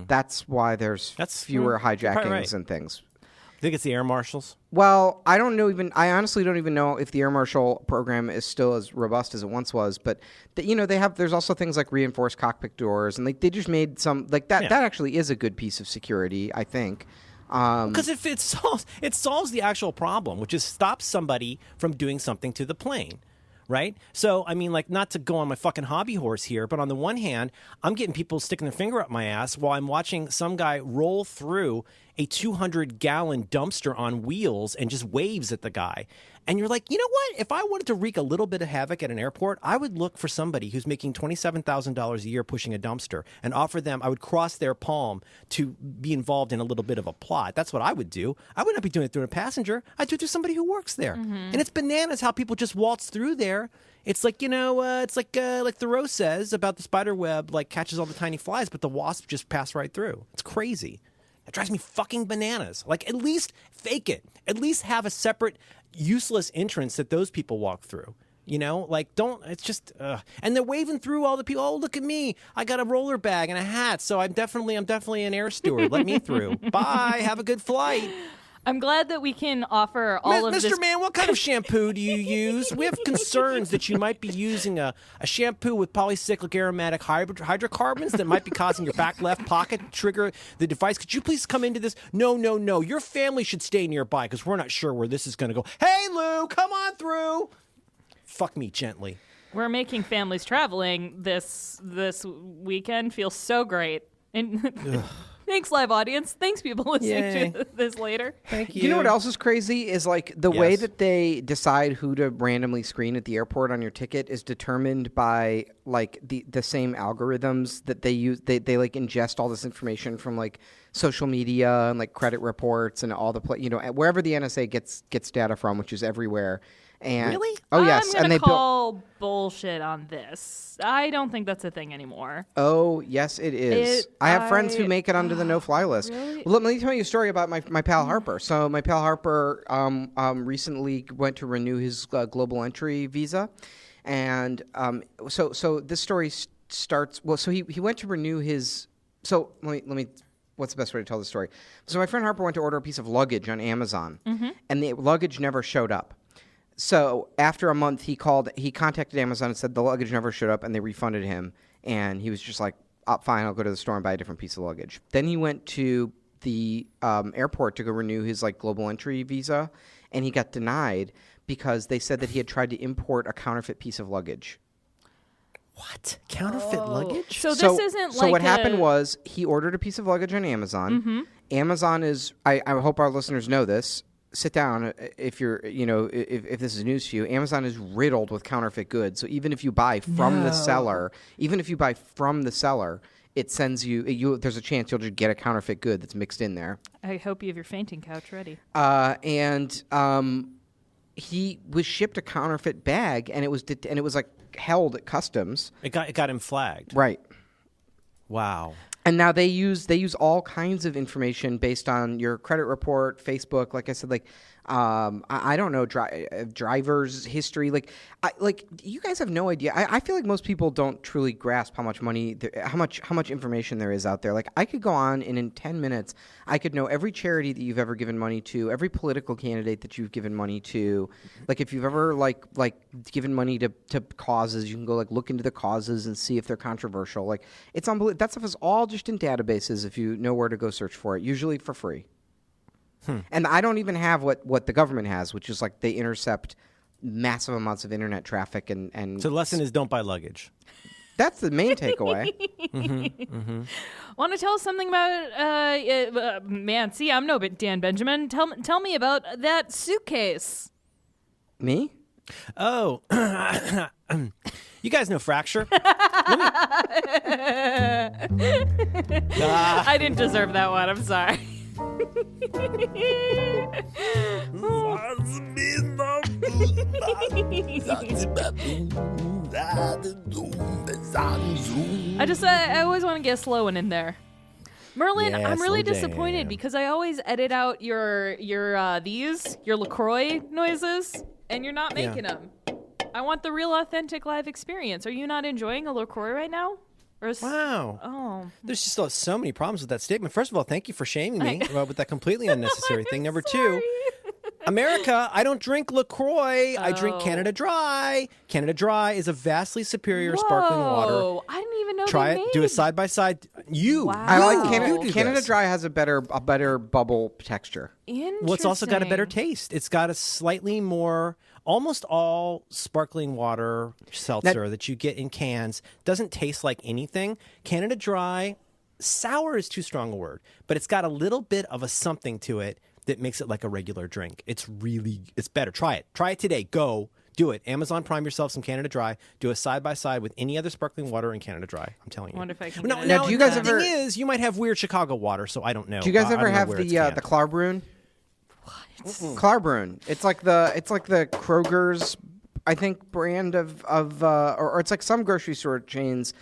That's why there's fewer hijackings right. and things. I think it's the air marshals. Well, I honestly don't even know if the air marshal program is still as robust as it once was. But there's also things like reinforced cockpit doors, and they just made some like that. Yeah. That actually is a good piece of security, I think. Because it solves the actual problem, which is stops somebody from doing something to the plane. Right? So, I mean, like, not to go on my fucking hobby horse here, but on the one hand, I'm getting people sticking their finger up my ass while I'm watching some guy roll through a 200-gallon dumpster on wheels and just waves at the guy. And you're like, you know what? If I wanted to wreak a little bit of havoc at an airport, I would look for somebody who's making $27,000 a year pushing a dumpster and offer them, I would cross their palm to be involved in a little bit of a plot. That's what I would do. I would not be doing it through a passenger. I'd do it through somebody who works there. And it's bananas how people just waltz through there. It's like, it's like Thoreau says about the spider web, like catches all the tiny flies, but the wasp just pass right through. It's crazy. It drives me fucking bananas. Like, at least fake it. At least have a separate useless entrance that those people walk through. It's just, and they're waving through all the people. Oh, look at me. I got a roller bag and a hat. So I'm definitely an air steward. Let me through. Bye. Have a good flight. I'm glad that we can offer all of this. Mr. Man, what kind of shampoo do you use? We have concerns that you might be using a shampoo with polycyclic aromatic hydrocarbons that might be causing your back left pocket to trigger the device. Could you please come into this? No. Your family should stay nearby because we're not sure where this is going to go. Hey, Lou, come on through. Fuck me gently. We're making families traveling this weekend feel so great. And thanks, live audience. Thanks, people listening to this later. Thank you. You know what else is crazy is like the way that they decide who to randomly screen at the airport on your ticket is determined by like the same algorithms that they use. They like ingest all this information from like social media and like credit reports and all the wherever the NSA gets data from, which is everywhere. And really? Oh yes, I'm and they call bullshit on this. I don't think that's a thing anymore. Oh yes, it is. I have friends who make it onto the no-fly list. Really? Well, let me tell you a story about my pal Harper. So my pal Harper recently went to renew his global entry visa, and so this story starts. Well, so he went to renew his. So let me. What's the best way to tell the story? So my friend Harper went to order a piece of luggage on Amazon, and the luggage never showed up. So after a month, he contacted Amazon and said the luggage never showed up, and they refunded him. And he was just like, oh, fine, I'll go to the store and buy a different piece of luggage. Then he went to the airport to go renew his like global entry visa, and he got denied because they said that he had tried to import a counterfeit piece of luggage. What? Counterfeit luggage? So this isn't So what happened was he ordered a piece of luggage on Amazon. Amazon is, I hope our listeners know this. Sit down if you're, if this is news to you. Amazon is riddled with counterfeit goods. So even if you buy from the seller, it sends you. There's a chance you'll just get a counterfeit good that's mixed in there. I hope you have your fainting couch ready. He was shipped a counterfeit bag, and it was like held at customs. It got him flagged. Right. Wow. And now they use all kinds of information based on your credit report, Facebook. Like I said, like I don't know, driver's history. Like you guys have no idea. I feel like most people don't truly grasp how much money, how much information there is out there. Like I could go on and in 10 minutes, I could know every charity that you've ever given money to, every political candidate that you've given money to. Like if you've ever like given money to causes, you can go like look into the causes and see if they're controversial. Like it's unbelievable. That stuff is all just in databases if you know where to go search for it, usually for free. And I don't even have what the government has, which is like they intercept massive amounts of internet traffic and So the lesson is don't buy luggage. that's the main takeaway. Want to tell us something about? Man, see, I'm no Dan Benjamin. Tell me about that suitcase. Me? Oh, you guys know Fracture? I didn't deserve that one. I'm sorry. I always want to get a slow one in there. Merlin, Yeah, I'm really slow disappointed jam. because I always edit out your LaCroix noises, and you're not Yeah. making them. I want the real, authentic live experience. Are you not enjoying a LaCroix right now? Or is, Wow. Oh, There's just so many problems with that statement. First of all, thank you for shaming me with that completely unnecessary thing. Number two, America, I don't drink LaCroix. I drink Oh. Canada Dry. Canada Dry is a vastly superior sparkling water. Whoa, I didn't even know Try they it. made. Do it side by side. You. Wow. I like Oh. Canada. You do Canada this. Dry has a better bubble texture. Interesting. Well, it's also got a better taste. It's got a slightly more, almost all sparkling water seltzer that you get in cans doesn't taste like anything. Canada Dry, sour is too strong a word, but it's got a little bit of a something to it that makes it like a regular drink. It's better. Try it. Try it today. Go. Do it. Amazon Prime yourself some Canada Dry. Do a side by side with any other sparkling water and Canada Dry. I'm telling you. Wonder if I can No, get it. Now, do you guys the ever- thing is, you might have weird Chicago water, so I don't know. Do you guys I ever don't know have where the it's canned. Klarbrun? Klarbrun. It's like the Kroger's, I think, brand of or it's like some grocery store chains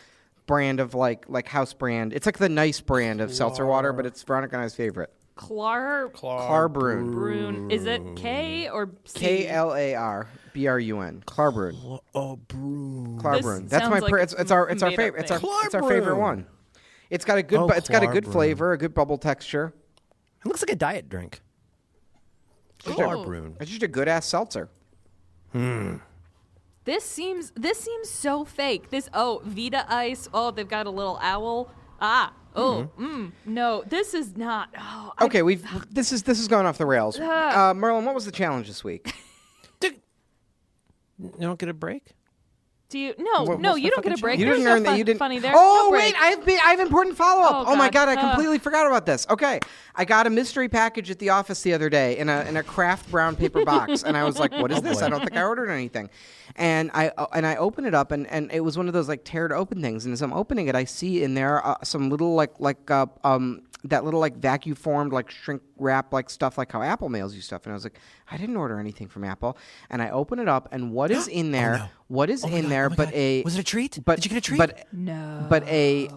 brand of like house brand. It's like the nice brand of seltzer water, but it's Veronica and I's favorite. Klarbrun. Brun. Is it K or C? KLARBRUN. Klarbrun. Oh, brew. Klarbrun. This That's my. sounds like It's our made-up favorite. It's our thing. favorite Klarbrun. one. It's got a good. Oh, It's got a good Klarbrun. flavor, a good bubble texture. It looks like a diet drink. Klarbrun. It's just a good ass seltzer. This seems so fake. Vita Ice. Oh, they've got a little owl. No, this is not. Oh, Okay, this is going off the rails. Merlin, what was the challenge this week? You don't get a break? Do you? What- No, what's you the don't get a fucking break. challenge? You There's didn't no earn that. You didn't. funny there. Oh No wait, break. I have important follow up. Oh, Oh, my God. god, I completely forgot about this. Okay, I got a mystery package at the office the other day in a craft brown paper box, and I was like, "What is this? boy. I don't think I ordered anything." And I open it up, and it was one of those like tear to open things. And as I'm opening it, I see in there some little that little like vacuum formed like shrink wrap like stuff like how Apple mails you stuff. And I was like, I didn't order anything from Apple. And I open it up, and what is in there? no. What is Oh my in God, there? oh my But God. a Was it a treat? But Did you get a treat? But No. but a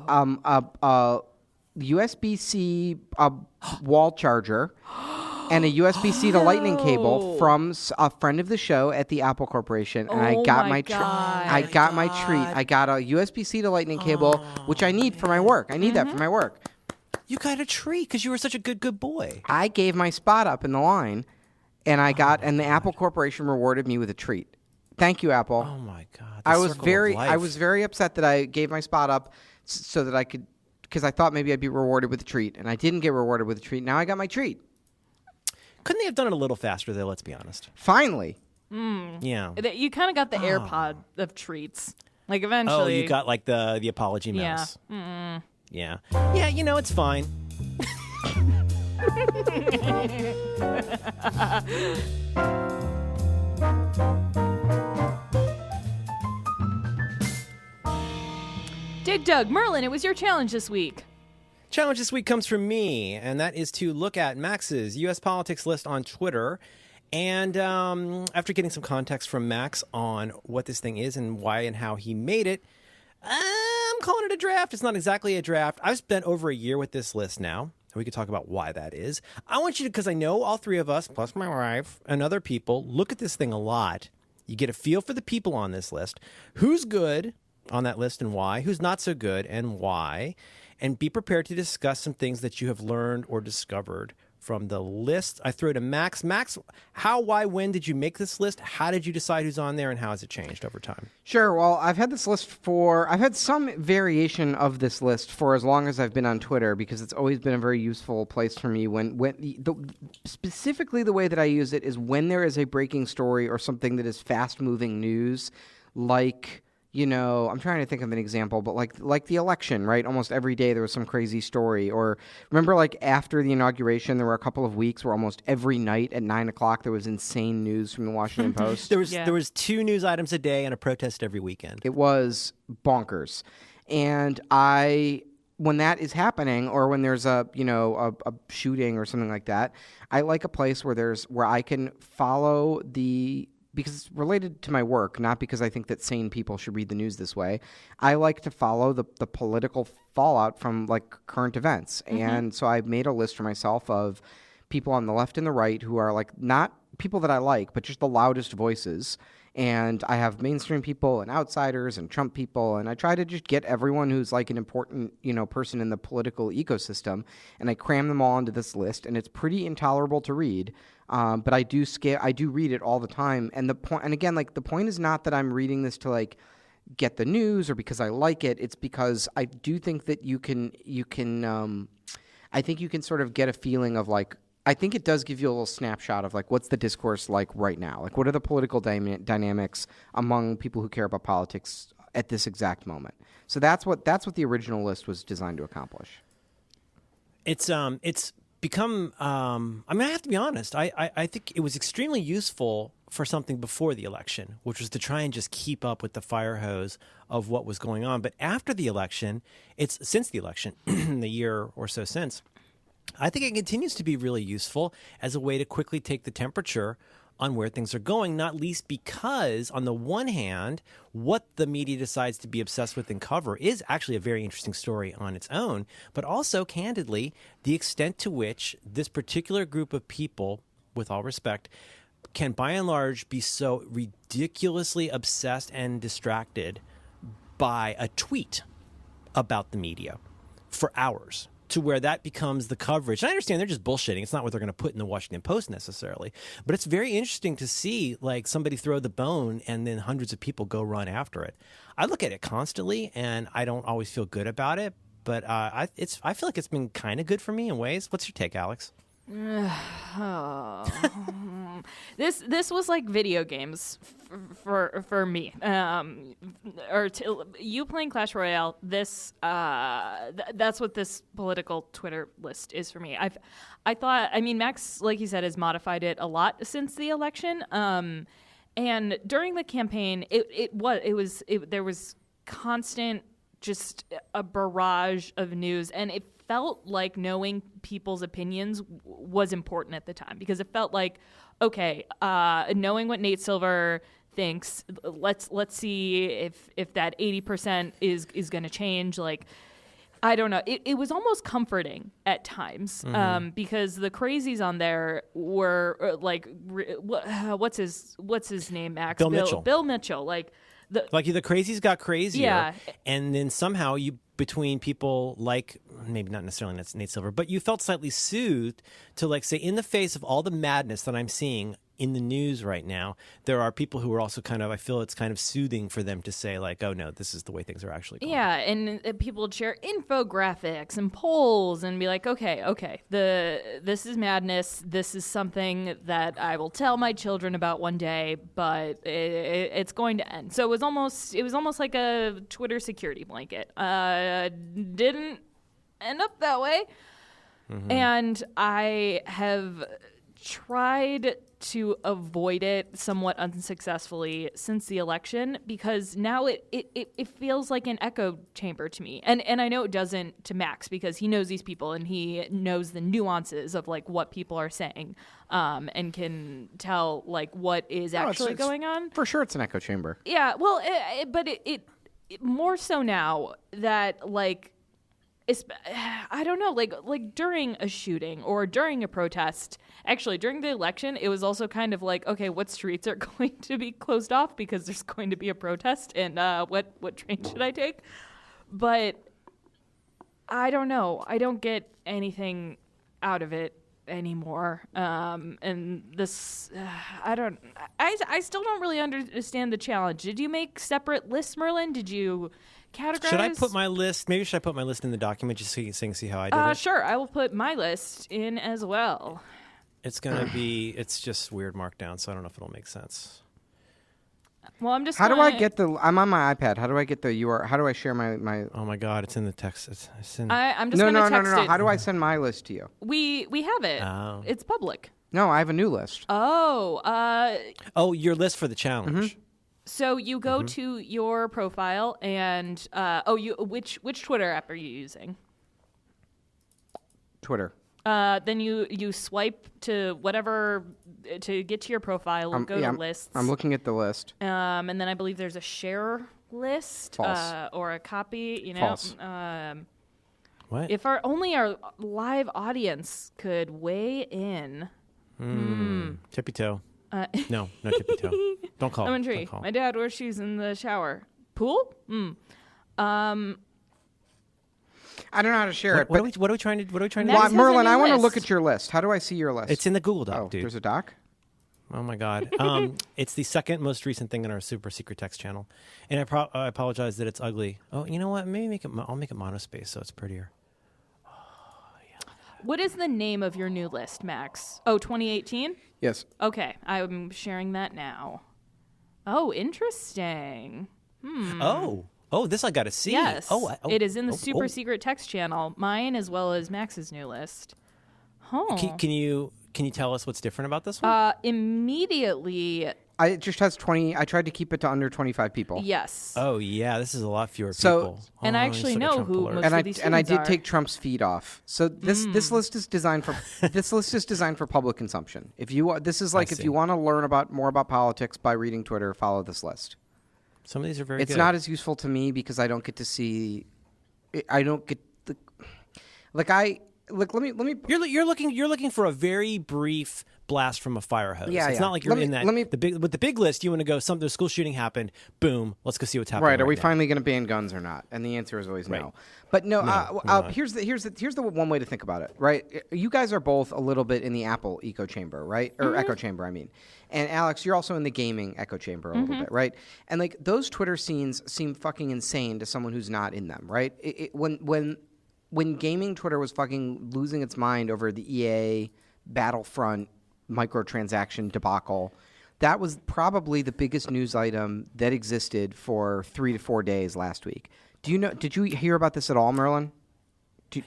USB-C wall charger and a USB-C to lightning cable from a friend of the show at the Apple Corporation, and I Oh got my my God. I got my treat. I got a USB-C to lightning cable, which I need for my work. I need that for my work. You got a treat because you were such a good boy. I gave my spot up in the line, and and the Apple Corporation rewarded me with a treat. Thank you, Apple. Oh my God. I was very upset that I gave my spot up so that I could, because I thought maybe I'd be rewarded with a treat, and I didn't get rewarded with a treat. Now I got my treat. Couldn't they have done it a little faster though? Let's be honest. Finally. Yeah. You kind of got the AirPod of treats. Like eventually. Oh, you got like the apology Yeah. mouse. Yeah. Yeah. You know, it's fine. Dig Dug, Merlin, it was your challenge this week. Challenge this week comes from me, and that is to look at Max's U.S. politics list on Twitter. And after getting some context from Max on what this thing is and why and how he made it, I'm calling it a draft. It's not exactly a draft. I've spent over a year with this list now, and we could talk about why that is. I want you to, because I know all three of us, plus my wife and other people, look at this thing a lot. You get a feel for the people on this list. Who's good on that list and why? Who's not so good and why? And be prepared to discuss some things that you have learned or discovered from the list. I throw it to Max. Max, how, why, when did you make this list? How did you decide who's on there, and how has it changed over time? Sure. Well, I've had this list I've had some variation of this list for as long as I've been on Twitter, because it's always been a very useful place for me specifically the way that I use it is when there is a breaking story or something that is fast-moving news, like, I'm trying to think of an example, but like the election, right? Almost every day there was some crazy story. Or remember, like after the inauguration, there were a couple of weeks where almost every night at 9:00 there was insane news from the Washington Post. There was 2 news items a day and a protest every weekend. It was bonkers. And when that is happening, or when there's a shooting or something like that, I like a place where I can follow because it's related to my work, not because I think that sane people should read the news this way. I like to follow the political fallout from like current events. Mm-hmm. And so I made a list for myself of people on the left and the right who are like not people that I like, but just the loudest voices. And I have mainstream people and outsiders and Trump people, and I try to just get everyone who's like an important, person in the political ecosystem, and I cram them all into this list, and it's pretty intolerable to read. But I do read it all the time. And the point is not that I'm reading this to like get the news or because I like it. It's because I do think that you can I think you can sort of get a feeling of like, I think it does give you a little snapshot of like, what's the discourse like right now? Like, what are the political dynamics among people who care about politics at this exact moment? So that's what the original list was designed to accomplish. It's become, I have to be honest, I think it was extremely useful for something before the election, which was to try and just keep up with the fire hose of what was going on. But after the election, since the election, the year or so since, I think it continues to be really useful as a way to quickly take the temperature on where things are going, not least because, on the one hand, what the media decides to be obsessed with and cover is actually a very interesting story on its own, but also, candidly, the extent to which this particular group of people, with all respect, can by and large be so ridiculously obsessed and distracted by a tweet about the media for hours, to where that becomes the coverage. And I understand they're just bullshitting. It's not what they're going to put in the Washington Post necessarily. But it's very interesting to see like somebody throw the bone and then hundreds of people go run after it. I look at it constantly and I don't always feel good about it. But I feel like it's been kind of good for me in ways. What's your take, Alex? This was like video games for me. You playing Clash Royale. That's what this political Twitter list is for me. I thought Max, like he said, has modified it a lot since the election. And during the campaign, there was constant, just a barrage of news, and it felt like knowing people's opinions was important at the time, because it felt like, okay, knowing what Nate Silver thinks, let's see if that 80% is going to change. Like, I don't know. It was almost comforting at times, because the crazies on there were like, what's his name, Max? Bill Mitchell. Bill Mitchell. Like the crazies got crazier. Yeah. And then somehow between people like, maybe not necessarily Nate Silver, but you felt slightly soothed to like say, in the face of all the madness that I'm seeing in the news right now, there are people who are also I feel it's kind of soothing for them to say like, oh no, this is the way things are actually going. Yeah, and people would share infographics and polls and be like, okay, this is madness. This is something that I will tell my children about one day, but it's going to end. So it was almost like a Twitter security blanket. Didn't end up that way. Mm-hmm. And I have tried to avoid it somewhat unsuccessfully since the election, because now it feels like an echo chamber to me. And I know it doesn't to Max, because he knows these people and he knows the nuances of like what people are saying, and can tell like what is actually going on. For sure it's an echo chamber. Yeah, well, but it more so now that like, I don't know, like during a shooting or during a protest. Actually, during the election, it was also kind of like, okay, what streets are going to be closed off because there's going to be a protest, and what train should I take? But I don't know. I don't get anything out of it anymore. And this, I still don't really understand the challenge. Did you make separate lists, Merlin? Did you categorize? Should I put my list? Maybe should I put my list in the document just so you can see how I did it? Sure. I will put my list in as well. It's gonna be. It's just weird markdown, so I don't know if it'll make sense. Well, I'm just. How do I get the? I'm on my iPad. How do I get the URL? How do I share my? Oh my God! It's in the text. It's in. I'm just No, gonna no, no, text no, no. it. How do I send my list to you? We have it. Oh. It's public. No, I have a new list. Oh, your list for the challenge. So you go to your profile and which Twitter app are you using? Twitter. Then you swipe to whatever to get to your profile and go to lists. I'm looking at the list. And then I believe there's a share list or a copy. You know. False. What? If our live audience could weigh in. Tippy toe. No tippy toe. Don't call. Lemon-tree. Don't call. My dad wears shoes in the shower. Pool? I don't know how to share it. What are But we trying to? What are we trying to? Max do? has a Merlin, new I want to list. look at your list. How do I see your list? It's in the Google Doc, Oh, dude. there's a doc. Oh my God. It's the second most recent thing in our super secret text channel, and I apologize that it's ugly. Oh, you know what? Maybe I'll make it monospace so it's prettier. What is the name of your new list, Max? Oh, 2018? Yes. Okay, I'm sharing that now. Oh, interesting. Oh, this I got to see. Yes. It is in the super oh. secret text channel, mine as well as Max's new list. Oh. Can you tell us what's different about this one? Immediately, It just has 20. I tried to keep it to under 25 people. yes. Oh yeah, this is a lot fewer So- people. And I Oh, actually it's like a know Trump who alert. most And of these I foods did are. take Trump's feed off. So this list is designed for public consumption. If you if see. you want to learn more about politics by reading Twitter, follow this list. Some of these are very It's good. not as useful to me because I don't get to see. I don't get the. Like I like. Let me. You're looking for a very brief blast from a fire hose. Yeah, It's yeah. not like you're Let in me- that. let me- With the big list, you want to go. The school shooting happened. Boom. Let's go see what's happening. Right? Are we now. finally going to ban guns or not? And the answer is always Right. no. But no. we're not. Here's the one way to think about it. Right? You guys are both a little bit in the Apple echo chamber, right? Or echo chamber, I mean. And Alex, you're also in the gaming echo chamber a little bit, right? And like those Twitter scenes seem fucking insane to someone who's not in them, right? When gaming Twitter was fucking losing its mind over the EA Battlefront microtransaction debacle, that was probably the biggest news item that existed for 3 to 4 days last week. Did you hear about this at all, Merlin?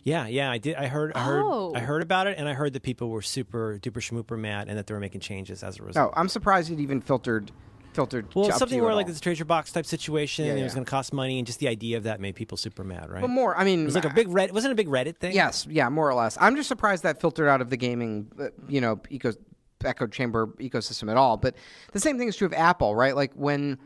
Yeah, I did. I heard Oh. about it, and I heard that people were super duper schmooper mad, and that they were making changes as a No, result. I'm surprised it even filtered. Well, up to something you where at like all. it's a treasure box type situation, Yeah, and it was yeah. going to cost money, and just the idea of that made people super mad, right? But more, I mean, it was like a big Reddit. Wasn't it a big Reddit thing? Yes, yeah, more or less. I'm just surprised that filtered out of the gaming, echo chamber ecosystem at all. But the same thing is true of Apple, right? Like when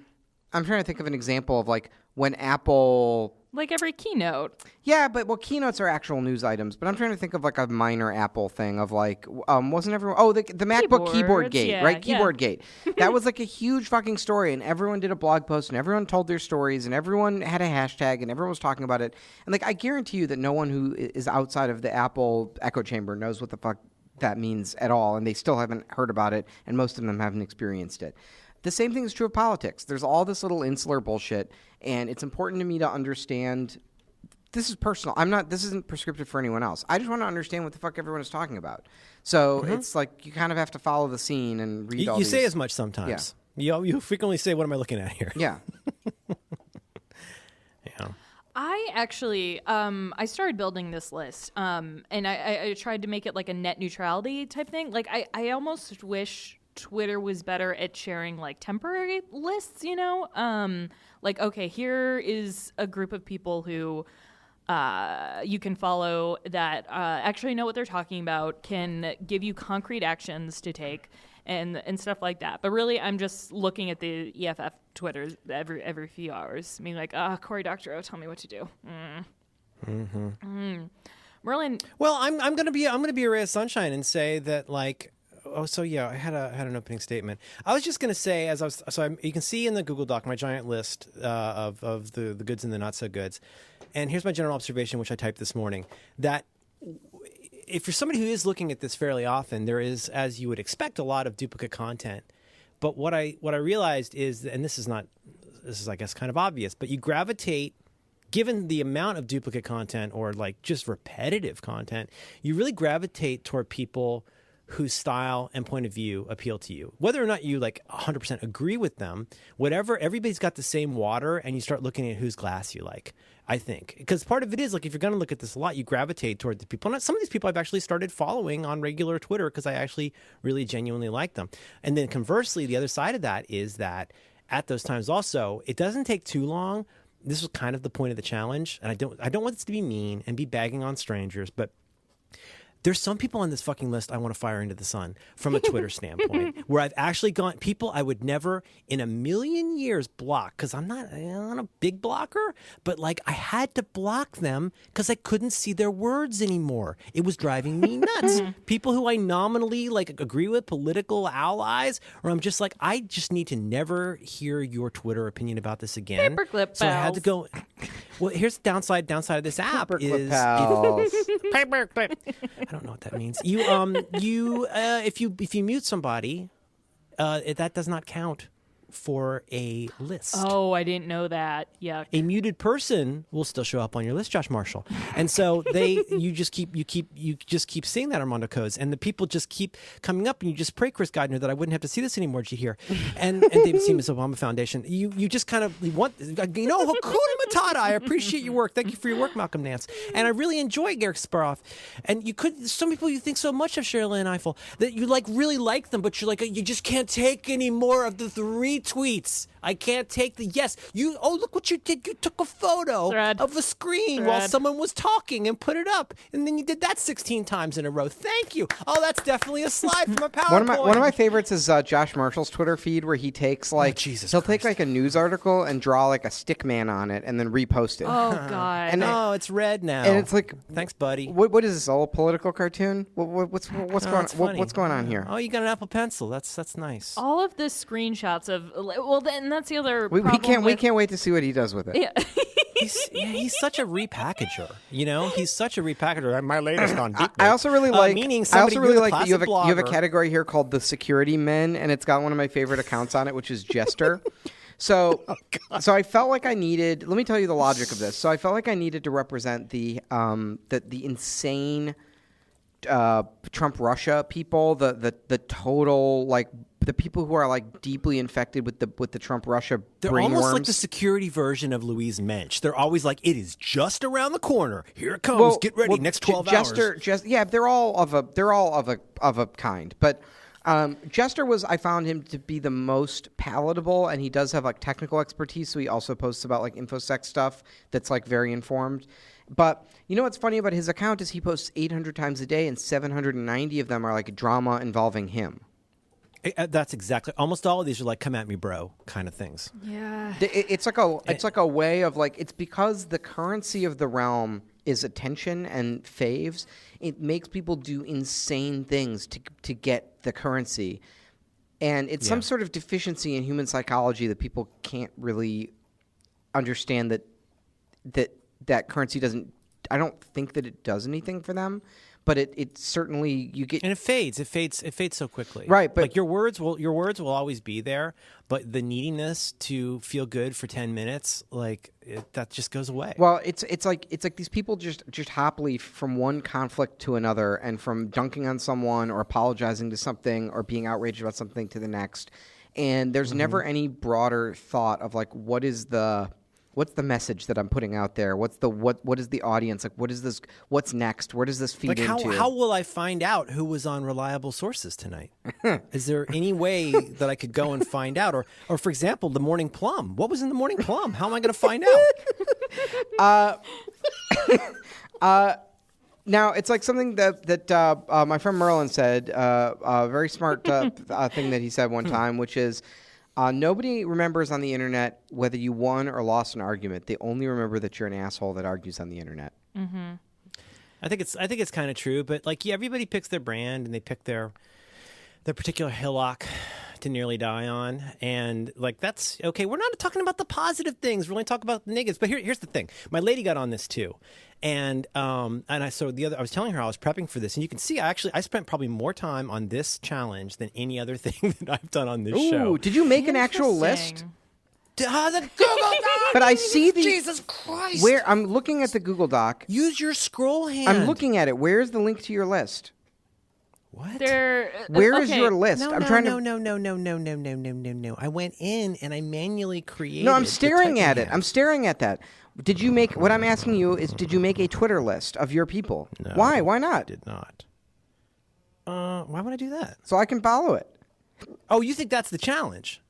I'm trying to think of an example of like when Apple. Like every keynote. Yeah, but keynotes are actual news items. But I'm trying to think of like a minor Apple thing of like, wasn't everyone? Oh, the MacBook keyboard Keyboards, gate, yeah, right? yeah. Keyboard gate. That was like a huge fucking story, and everyone did a blog post, and everyone told their stories, and everyone had a hashtag, and everyone was talking about it. And like, I guarantee you that no one who is outside of the Apple echo chamber knows what the fuck that means at all, and they still haven't heard about it, and most of them haven't experienced it. The same thing is true of politics. There's all this little insular bullshit, and it's important to me to understand. This is personal. This isn't prescriptive for anyone else. I just want to understand what the fuck everyone is talking about. So it's like you kind of have to follow the scene and read all You these. say as much sometimes. You frequently say, "What am I looking at here?" Yeah. Yeah. I actually, I started building this list, and I tried to make it like a net neutrality type thing. Like, I almost wish Twitter was better at sharing like temporary lists, you know? Like, okay, here is a group of people who you can follow that actually know what they're talking about, can give you concrete actions to take, and stuff like that. But really, I'm just looking at the EFF Twitter every few hours, being like, Cory Doctorow, tell me what to do. Merlin, Well, I'm gonna be a ray of sunshine and say that like. Oh, so yeah, I had an opening statement. I was just going to say, you can see in the Google Doc my giant list of the goods and the not so goods, and here's my general observation, which I typed this morning, that if you're somebody who is looking at this fairly often, there is, as you would expect, a lot of duplicate content. But what I realized is, and this is I guess kind of obvious, but you gravitate, given the amount of duplicate content or like just repetitive content, you really gravitate toward people whose style and point of view appeal to you. Whether or not you like 100% agree with them, whatever, everybody's got the same water, and you start looking at whose glass you like, I think. Because part of it is, like, if you're going to look at this a lot, you gravitate toward the people. And some of these people I've actually started following on regular Twitter because I actually really genuinely like them. And then conversely, the other side of that is that at those times also, it doesn't take too long. This was kind of the point of the challenge. And I don't want this to be mean and be bagging on strangers, but there's some people on this fucking list I want to fire into the sun from a Twitter standpoint, where I've actually gone, people I would never in a million years block, because I'm not a big blocker, but like I had to block them because I couldn't see their words anymore. It was driving me nuts. People who I nominally like agree with, political allies, or I'm just like, I just need to never hear your Twitter opinion about this again. Paperclip So I had to pals. go. Well, here's the downside of this app is pals. paperclip. I don't know what that means. You if you mute somebody, that does not count for a list. Oh, I didn't know that. Yuck. A muted person will still show up on your list, Josh Marshall. And so you just keep seeing that, Armando Codes, and the people just keep coming up, and you just pray, Chris Geidner, that I wouldn't have to see this anymore. Did you hear? And David Seamus, Obama Foundation. You just kind of want, Hakuna Matata. I appreciate your work. Thank you for your work, Malcolm Nance. And I really enjoy Garrick Sparoff. And some people you think so much of, Shirley and Eiffel, that you like really like them, but you're like, you just can't take any more of the retweets. I can't take the look what you did. You took a photo of a screen while someone was talking and put it up. And then you did that 16 times in a row. Thank you. Oh, that's definitely a slide from a PowerPoint. One of my favorites is Josh Marshall's Twitter feed, where he takes he'll take like a news article and draw like a stick man on it and then repost it. Oh, God. And it's red now. And it's like, thanks, buddy. What is this? All a political cartoon? What's going on here? Oh, you got an Apple Pencil. That's nice. All of the screenshots of, well, then that's the other We problem can't wait to see what he does with it. Yeah. He's such a repackager. He's such a repackager. My latest on Deep I also really like. Meaning I also really like that you have a blogger. category here called the Security Men, and it's got one of my favorite accounts on it, which is Jester. So, so I felt like I needed. Let me tell you the logic of this. So I felt like I needed to represent the insane Trump Russia people, the total like. The people who are like deeply infected with the Trump Russia They're brain almost worms. like the security version of Louise Mensch. They're always like, it is just around the corner. Here it comes. Get ready. Next 12 hours. They're all of a kind. But Jester I found him to be the most palatable, and he does have like technical expertise. So he also posts about like InfoSec stuff that's like very informed. But you know what's funny about his account is he posts 800 times a day, and 790 of them are like drama involving him. That's exactly. Almost all of these are like, "Come at me, bro," kind of things. Yeah. It's like a way of like, it's because the currency of the realm is attention and faves. It makes people do insane things to get the currency, and it's some sort of deficiency in human psychology that people can't really understand. That currency doesn't. I don't think that it does anything for them. But it certainly you get, and it fades. It fades so quickly. Right, but like your words will always be there, but the neediness to feel good for 10 minutes, that just goes away. Well, it's like these people just happily from one conflict to another, and from dunking on someone or apologizing to something or being outraged about something to the next, and there's never any broader thought of like what's the message that I'm putting out there? What is the audience like? What is this? What's next? Where does this feed into? How will I find out who was on reliable sources tonight? Is there any way that I could go and find out? Or for example, the Morning Plum. What was in the Morning Plum? How am I going to find out? Now, it's like something that my friend Merlin said, a very smart thing that he said one time, which is, nobody remembers on the internet whether you won or lost an argument. They only remember that you're an asshole that argues on the internet. Mm-hmm. I think it's kind of true, but everybody picks their brand and they pick their particular hillock to nearly die on, and like that's okay. We're not talking about the positive things. We're only talking about the negatives. But here's the thing: my lady got on this too, and I was telling her I was prepping for this, and you can see I spent probably more time on this challenge than any other thing that I've done on this show. Did you make an actual list? The Google Doc. But I see the Jesus Christ. Where I'm looking at the Google Doc. Use your scroll hand. I'm looking at it. Where's the link to your list? What? Where is your list? No. I went in and I manually created. No, I'm staring at it. I'm staring at that. Did you make? What I'm asking you is, did you make a Twitter list of your people? No. Why? Why not? I did not. Why would I do that? So I can follow it. Oh, you think that's the challenge?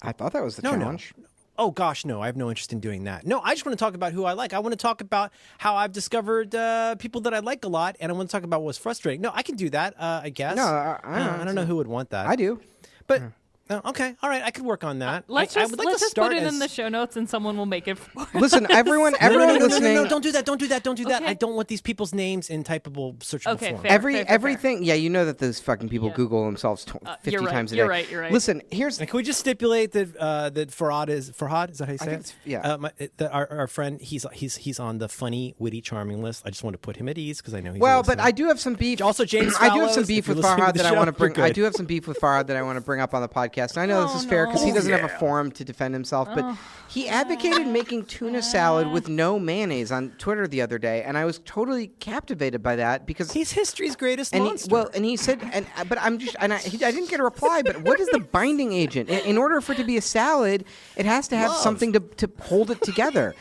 I thought that was the challenge. No. Oh, gosh, no. I have no interest in doing that. No, I just want to talk about who I like. I want to talk about how I've discovered people that I like a lot, and I want to talk about what's frustrating. No, I can do that, I guess. No, I don't know who would want that. I do. But, okay, all right, I could work on that. Let's just put it in the show notes, and someone will make it for us. Listen, everyone listening. No, don't do that. Okay. I don't want these people's names in typeable searchable form. Fair. Everything. Yeah, you know that those fucking people Google themselves 50 you're right, times a day. you're right, you're right. Listen, here's. And can we just stipulate that that Farhad is that how you say think it? yeah. That our friend he's on the funny, witty, charming list. I just want to put him at ease because I know he's Well, a listener. but I do have some beef. Also, James I do have some Fallows, beef if you're with listening Farhad to the that I show, want to bring. you're I good. do have some beef with Farhad that I want to bring up on the podcast. And I know this is fair because he doesn't have a forum to defend himself, but he advocated making tuna salad with no mayonnaise on Twitter the other day, and I was totally captivated by that because he's history's greatest and monster. he said, but I'm just, I didn't get a reply. But what is the binding agent? In order for it to be a salad, it has to have something to hold it together.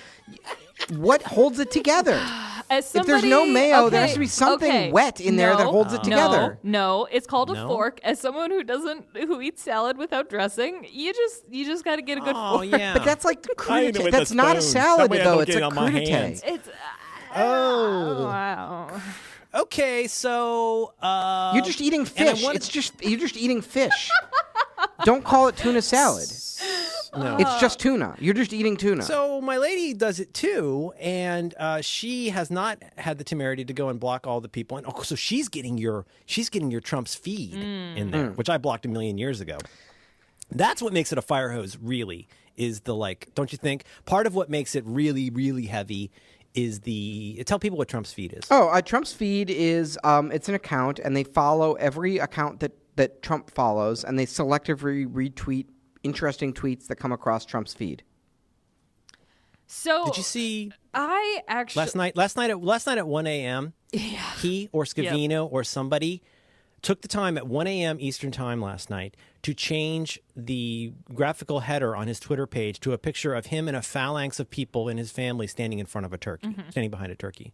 What holds it together? If there's no mayo, there has to be something wet in there that holds it together. No, it's called a No? fork. As someone who eats salad without dressing, you just got to get a good Oh, fork. yeah. But that's like the I eat it crudité. with That's a not a spoon. salad, That way I though. don't It's get a it on my crudité. hands. It's wow. Okay, so You're just eating and I fish. wanted- You're just eating fish. Don't call it tuna salad. no. It's just tuna. You're just eating tuna. So my lady does it too, and she has not had the temerity to go and block all the people. And so she's getting your Trump's feed in there, which I blocked a million years ago. That's what makes it a fire hose, really, is the don't you think? Part of what makes it really, really heavy is tell people what Trump's feed is. Trump's feed is it's an account, and they follow every account that Trump follows, and they selectively retweet interesting tweets that come across Trump's feed. So Did you see I actually last night at 1 a.m. He or Scavino or somebody took the time at 1 a.m. Eastern time last night to change the graphical header on his Twitter page to a picture of him and a phalanx of people in his family standing in front of a turkey, standing behind a turkey.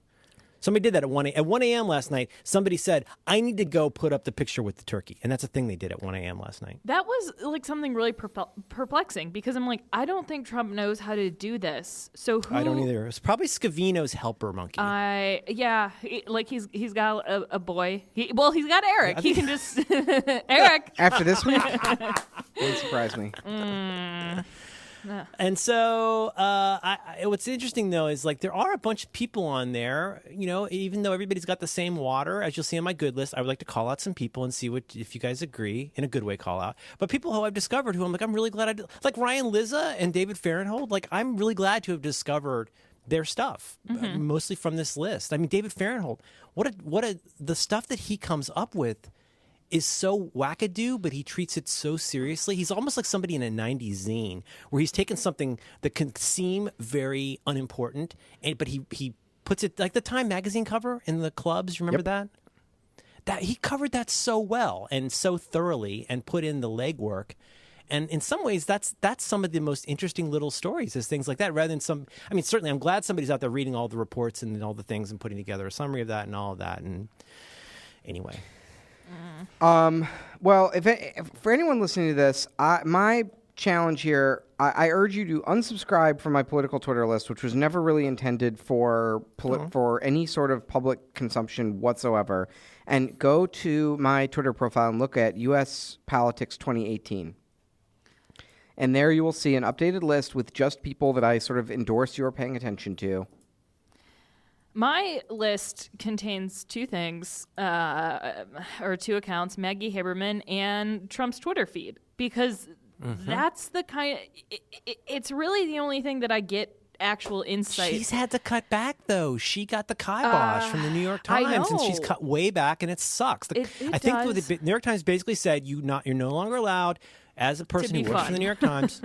Somebody did that at 1 a.m. last night. Somebody said, I need to go put up the picture with the turkey. And that's a thing they did at 1 a.m. last night. That was like something really perplexing because I'm like, I don't think Trump knows how to do this. So who? I don't either. It's probably Scavino's helper monkey. He's got a boy. He's got Eric. He can just Eric. After this week, wouldn't surprise me. And so what's interesting, though, is there are a bunch of people on there, even though everybody's got the same water, as you'll see on my good list. I would like to call out some people and see if you guys agree, in a good way call out. But people who I've discovered who I'm really glad I did. Like Ryan Lizza and David Fahrenthold, I'm really glad to have discovered their stuff, mostly from this list. I mean, David Fahrenthold, the stuff that he comes up with is so wackadoo, but he treats it so seriously. He's almost like somebody in a 90s zine where he's taken something that can seem very unimportant, but he puts it like the Time magazine cover in the clubs. You remember that? That he covered that so well and so thoroughly and put in the legwork. And in some ways, that's some of the most interesting little stories is things like that, rather than certainly I'm glad somebody's out there reading all the reports and all the things and putting together a summary of that and all of that. And anyway. Well, if for anyone listening to this, my challenge here, I urge you to unsubscribe from my political Twitter list, which was never really intended for any sort of public consumption whatsoever, and go to my Twitter profile and look at U.S. Politics 2018. And there you will see an updated list with just people that I sort of endorse you're paying attention to. My list contains two things, or two accounts, Maggie Haberman and Trump's Twitter feed, because that's the kind it's really the only thing that I get actual insight. She's had to cut back, though. She got the kibosh from the New York Times, and she's cut way back, and it sucks. I think what the New York Times basically said, you're no longer allowed, as a person who works for the New York Times,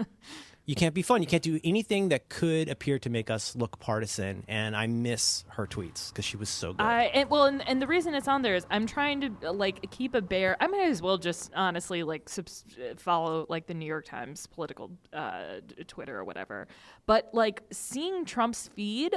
you can't be fun. You can't do anything that could appear to make us look partisan. And I miss her tweets because she was so good. And the reason it's on there is I'm trying to keep a bear. I might as well just honestly follow the New York Times political Twitter or whatever. But seeing Trump's feed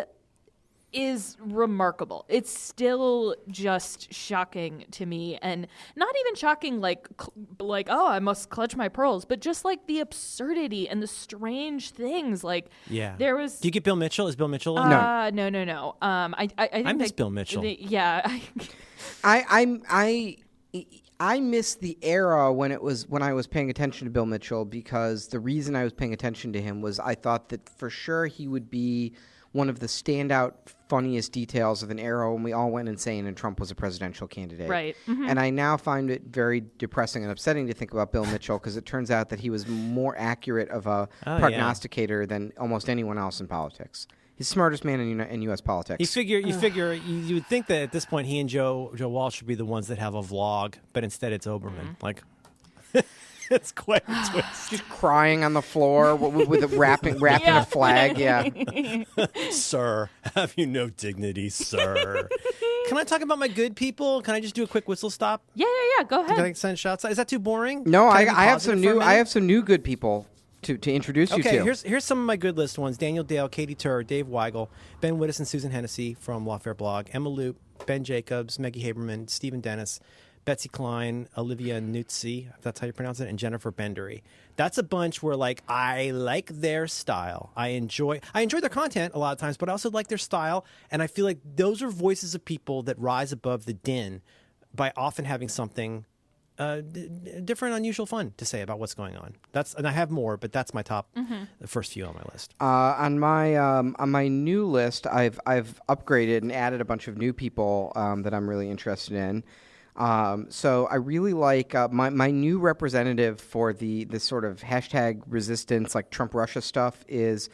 is remarkable. It's still just shocking to me, and not even shocking oh, I must clutch my pearls, but just the absurdity and the strange things. There was. Do you get Bill Mitchell? Is Bill Mitchell? No. I think I miss Bill Mitchell. I miss the era when I was paying attention to Bill Mitchell, because the reason I was paying attention to him was I thought that for sure he would be one of the standout funniest details of an era when we all went insane and Trump was a presidential candidate. Right. Mm-hmm. And I now find it very depressing and upsetting to think about Bill Mitchell, because it turns out that he was more accurate of a prognosticator than almost anyone else in politics. He's the smartest man in U.S. politics. You figure you would think that at this point he and Joe Walsh should be the ones that have a vlog, but instead it's Oberman. It's quite a twist. Just crying on the floor with a wrapping a flag. Yeah. Sir, have you no dignity, sir? Can I talk about my good people? Can I just do a quick whistle stop? Yeah. Go ahead. Can I send shots? Is that too boring? No, I have some new good people to introduce you to. Okay, here's some of my good list ones: Daniel Dale, Katie Tur, Dave Weigel, Ben Wittes and Susan Hennessy from Lawfare Blog, Emma Loop, Ben Jacobs, Maggie Haberman, Stephen Dennis, Betsy Klein, Olivia Nuzzi, if that's how you pronounce it, and Jennifer Bendery. That's a bunch where I like their style. I enjoy their content a lot of times, but I also like their style, and I feel like those are voices of people that rise above the din by often having something different, unusual, fun to say about what's going on. And I have more, but that's my top, the first few on my list. On my new list, I've upgraded and added a bunch of new people that I'm really interested in. So I really like my new representative for this sort of hashtag resistance, Trump Russia stuff, is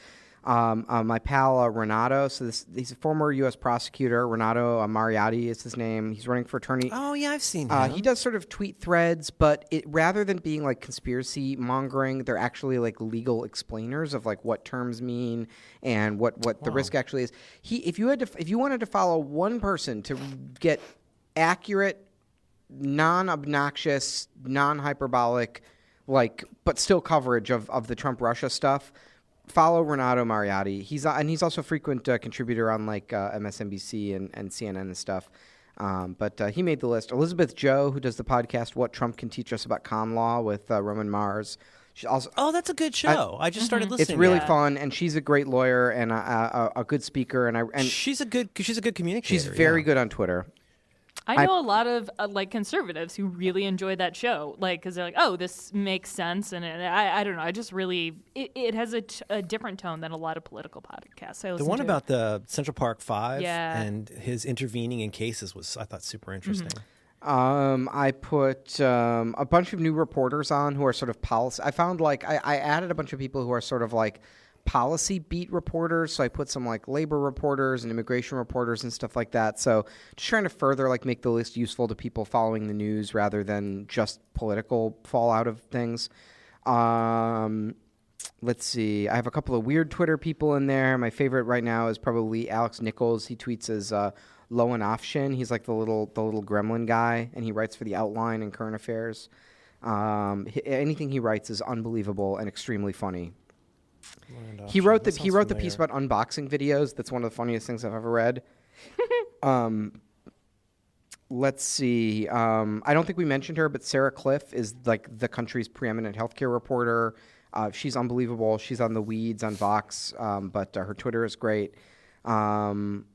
my pal Renato. So he's a former U.S. prosecutor. Renato Mariotti is his name. He's running for attorney. Oh yeah, I've seen him. He does sort of tweet threads, but rather than being conspiracy mongering, they're actually legal explainers of what terms mean and what the risk actually is. If you wanted to follow one person to get accurate, non-obnoxious, non-hyperbolic, but still coverage of the Trump Russia stuff, follow Renato Mariotti. He's also a frequent contributor on MSNBC and CNN and stuff. But he made the list. Elizabeth Joe, who does the podcast What Trump Can Teach Us About Con Law with Roman Mars. She also, that's a good show. I just started listening. It's really fun, and she's a great lawyer and a good speaker. And she's a good communicator. She's very good on Twitter. I know a lot of conservatives who really enjoy that show, because they're oh, this makes sense, and I don't know. I just really it has a different tone than a lot of political podcasts. The one about the Central Park Five and his intervening in cases was, I thought, super interesting. I put a bunch of new reporters on who are sort of policy. I found I added a bunch of people who are sort of policy beat reporters, so I put some labor reporters and immigration reporters and stuff like that. So just trying to further make the list useful to people following the news rather than just political fallout of things. Let's see. I have a couple of weird Twitter people in there. My favorite right now is probably Alex Nichols. He tweets as Lowen Afshin. He's the little gremlin guy, and he writes for The Outline and Current Affairs. Anything he writes is unbelievable and extremely funny. He wrote the piece about unboxing videos. That's one of the funniest things I've ever read. Let's see. I don't think we mentioned her, but Sarah Cliff is the country's preeminent healthcare reporter. She's unbelievable. She's on The Weeds on Vox, but her Twitter is great. Trying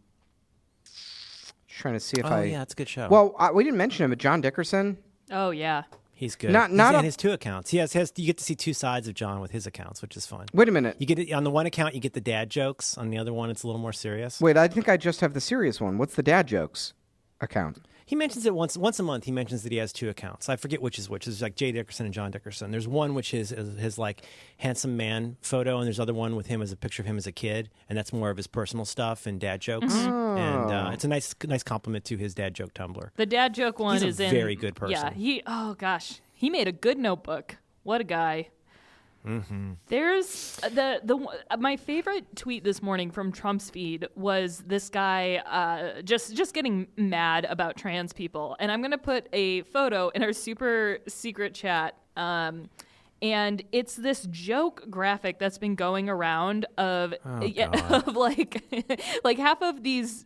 to see if yeah, it's a good show. Well, we didn't mention him, but John Dickerson. Oh yeah. He's good. Not He's a- on his 2 accounts. He has you get to see 2 sides of John with his accounts, which is fun. Wait a minute. You get it on the one account, you get the dad jokes. On the other one, it's a little more serious. Wait, I think I just have the serious one. What's the dad jokes account? He mentions it once a month. He mentions that he has 2 accounts. I forget which is which. There's like Jay Dickerson and John Dickerson. There's one which is his like handsome man photo, and there's other one with him as a picture of him as a kid, and that's more of his personal stuff and dad jokes. And it's a nice compliment to his dad joke Tumblr. The dad joke one He's a is in very good person. Yeah, he made a good notebook. What a guy. There's my favorite tweet this morning from Trump's feed was this guy just getting mad about trans people, and I'm gonna put a photo in our super secret chat. And it's this joke graphic that's been going around of of like like half of these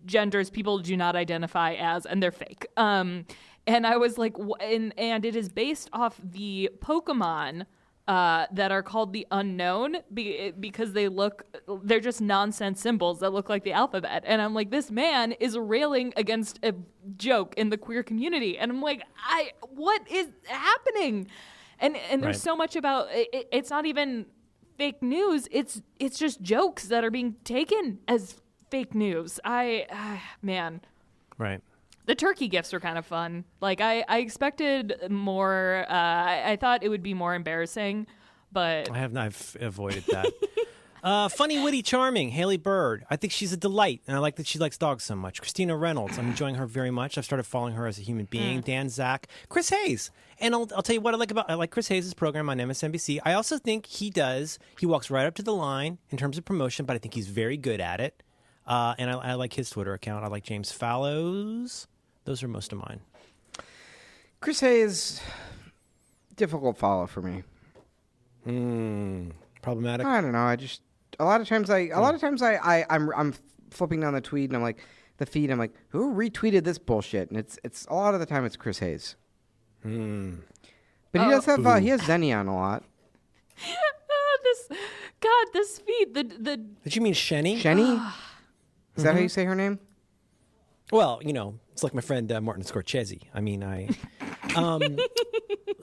genders people do not identify as, and they're fake. And I was like, and it is based off the Pokemon that are called the Unknown because they're just nonsense symbols that look like the alphabet. And I'm like, this man is railing against a joke in the queer community. And I'm like, what is happening? And there's Right. so much about it. It's not even fake news. It's just jokes that are being taken as fake news. Man. Right. The turkey gifts are kind of fun. Like I expected more. I thought it would be more embarrassing, but I've avoided that. Funny, witty, charming, Haley Bird. I think she's a delight, and I like that she likes dogs so much. Christina Reynolds. I'm enjoying her very much. I've started following her as a human being. Dan Zach. Chris Hayes. And I'll tell you what I like Chris Hayes' program on MSNBC. I also think he walks right up to the line in terms of promotion, but I think he's very good at it. And I like his Twitter account. I like James Fallows. Those are most of mine. Chris Hayes, difficult follow for me. Problematic. I don't know. A lot of times I'm flipping down the tweet and I'm like, the feed. I'm like, who retweeted this bullshit? And it's a lot of the time it's Chris Hayes. But he does have he has Zenny on a lot. this feed the Did you mean Shenny? Shenny? Is that how you say her name? Well, it's like my friend Martin Scorsese. I mean,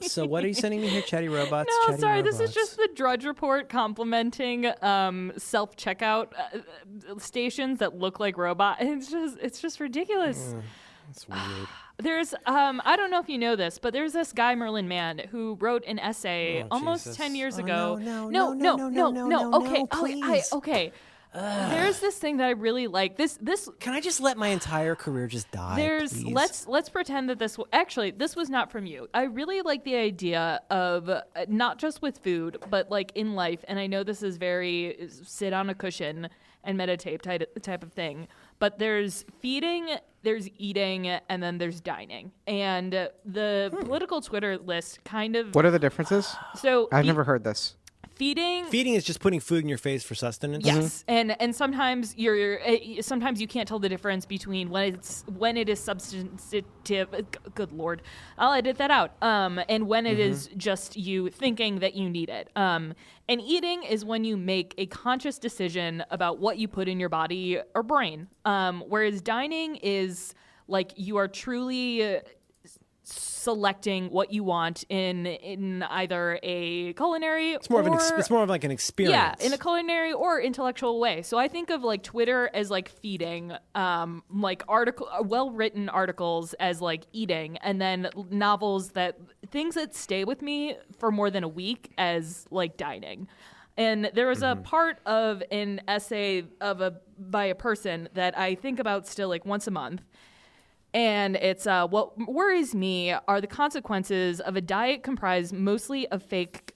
so what are you sending me here, Chatty Robots? No, Chatty sorry. Robots. This is just the Drudge Report complimenting self-checkout stations that look like robots. It's just ridiculous. That's weird. There's I don't know if you know this, but there's this guy Merlin Mann who wrote an essay almost Jesus. 10 years Oh, ago. no, Okay, please. okay. There's this thing that I really like. This Can I just let my entire career just die? Please? let's pretend that this was not from you. I really like the idea of not just with food, but like in life. And I know this is very sit on a cushion and meditate type of thing. But there's feeding, there's eating, and then there's dining. And the political Twitter list kind of. What are the differences? So I've never heard this. Feeding is just putting food in your face for sustenance. Yes, and sometimes sometimes you can't tell the difference between when it is substantive. Good Lord, I'll edit that out. And when it is just you thinking that you need it. And eating is when you make a conscious decision about what you put in your body or brain. Whereas dining is like you are truly selecting what you want in either a culinary It's more of like an experience. Yeah, in a culinary or intellectual way. So I think of like Twitter as like feeding, like well-written articles as like eating, and then things that stay with me for more than a week as like dining. And there was a part of an essay by a person that I think about still like once a month. And it's what worries me are the consequences of a diet comprised mostly of fake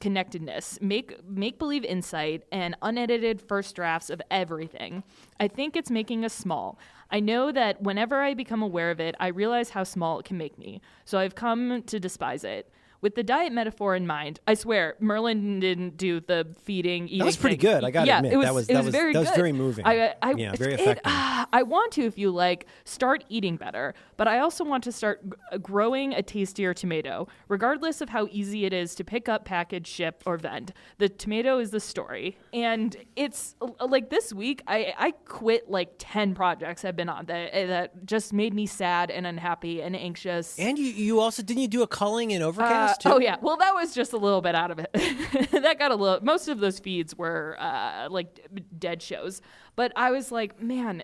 connectedness, make-believe insight, and unedited first drafts of everything. I think it's making us small. I know that whenever I become aware of it, I realize how small it can make me. So I've come to despise it. with the diet metaphor in mind, I swear Merlin didn't do the feeding eating. That was pretty thing. good. I got to admit, it was very good. very moving. Very effective. I want to, if you like, start eating better, but I also want to start growing a tastier tomato, regardless of how easy it is to pick up, package, ship, or vend. The tomato is the story, and it's like this week I quit like 10 projects I've been on that just made me sad and unhappy and anxious. And you also didn't you do a culling in Overcast too? Oh yeah, well that was just a little bit out of it. That got a little. Most of those feeds were like dead shows, but I was like, man,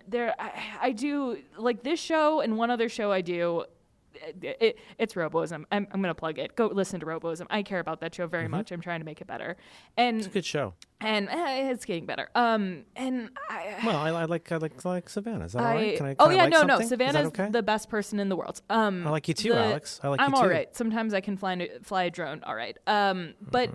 I do like this show and one other show I do. It's Roboism. I'm going to plug it. Go listen to Roboism. I care about that show very much. I'm trying to make it better. And It's a good show. And it's getting better. And I like Savannah. Is that all right? Can I oh yeah, like no. something? Savannah's Is that okay? the best person in the world. I like you too, Alex. I like I'm you too. all right. Sometimes I can fly a drone. All right. But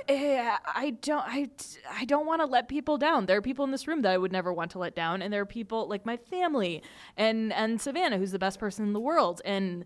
I don't want to let people down. There are people in this room that I would never want to let down, and there are people like my family and Savannah, who's the best person in the world, and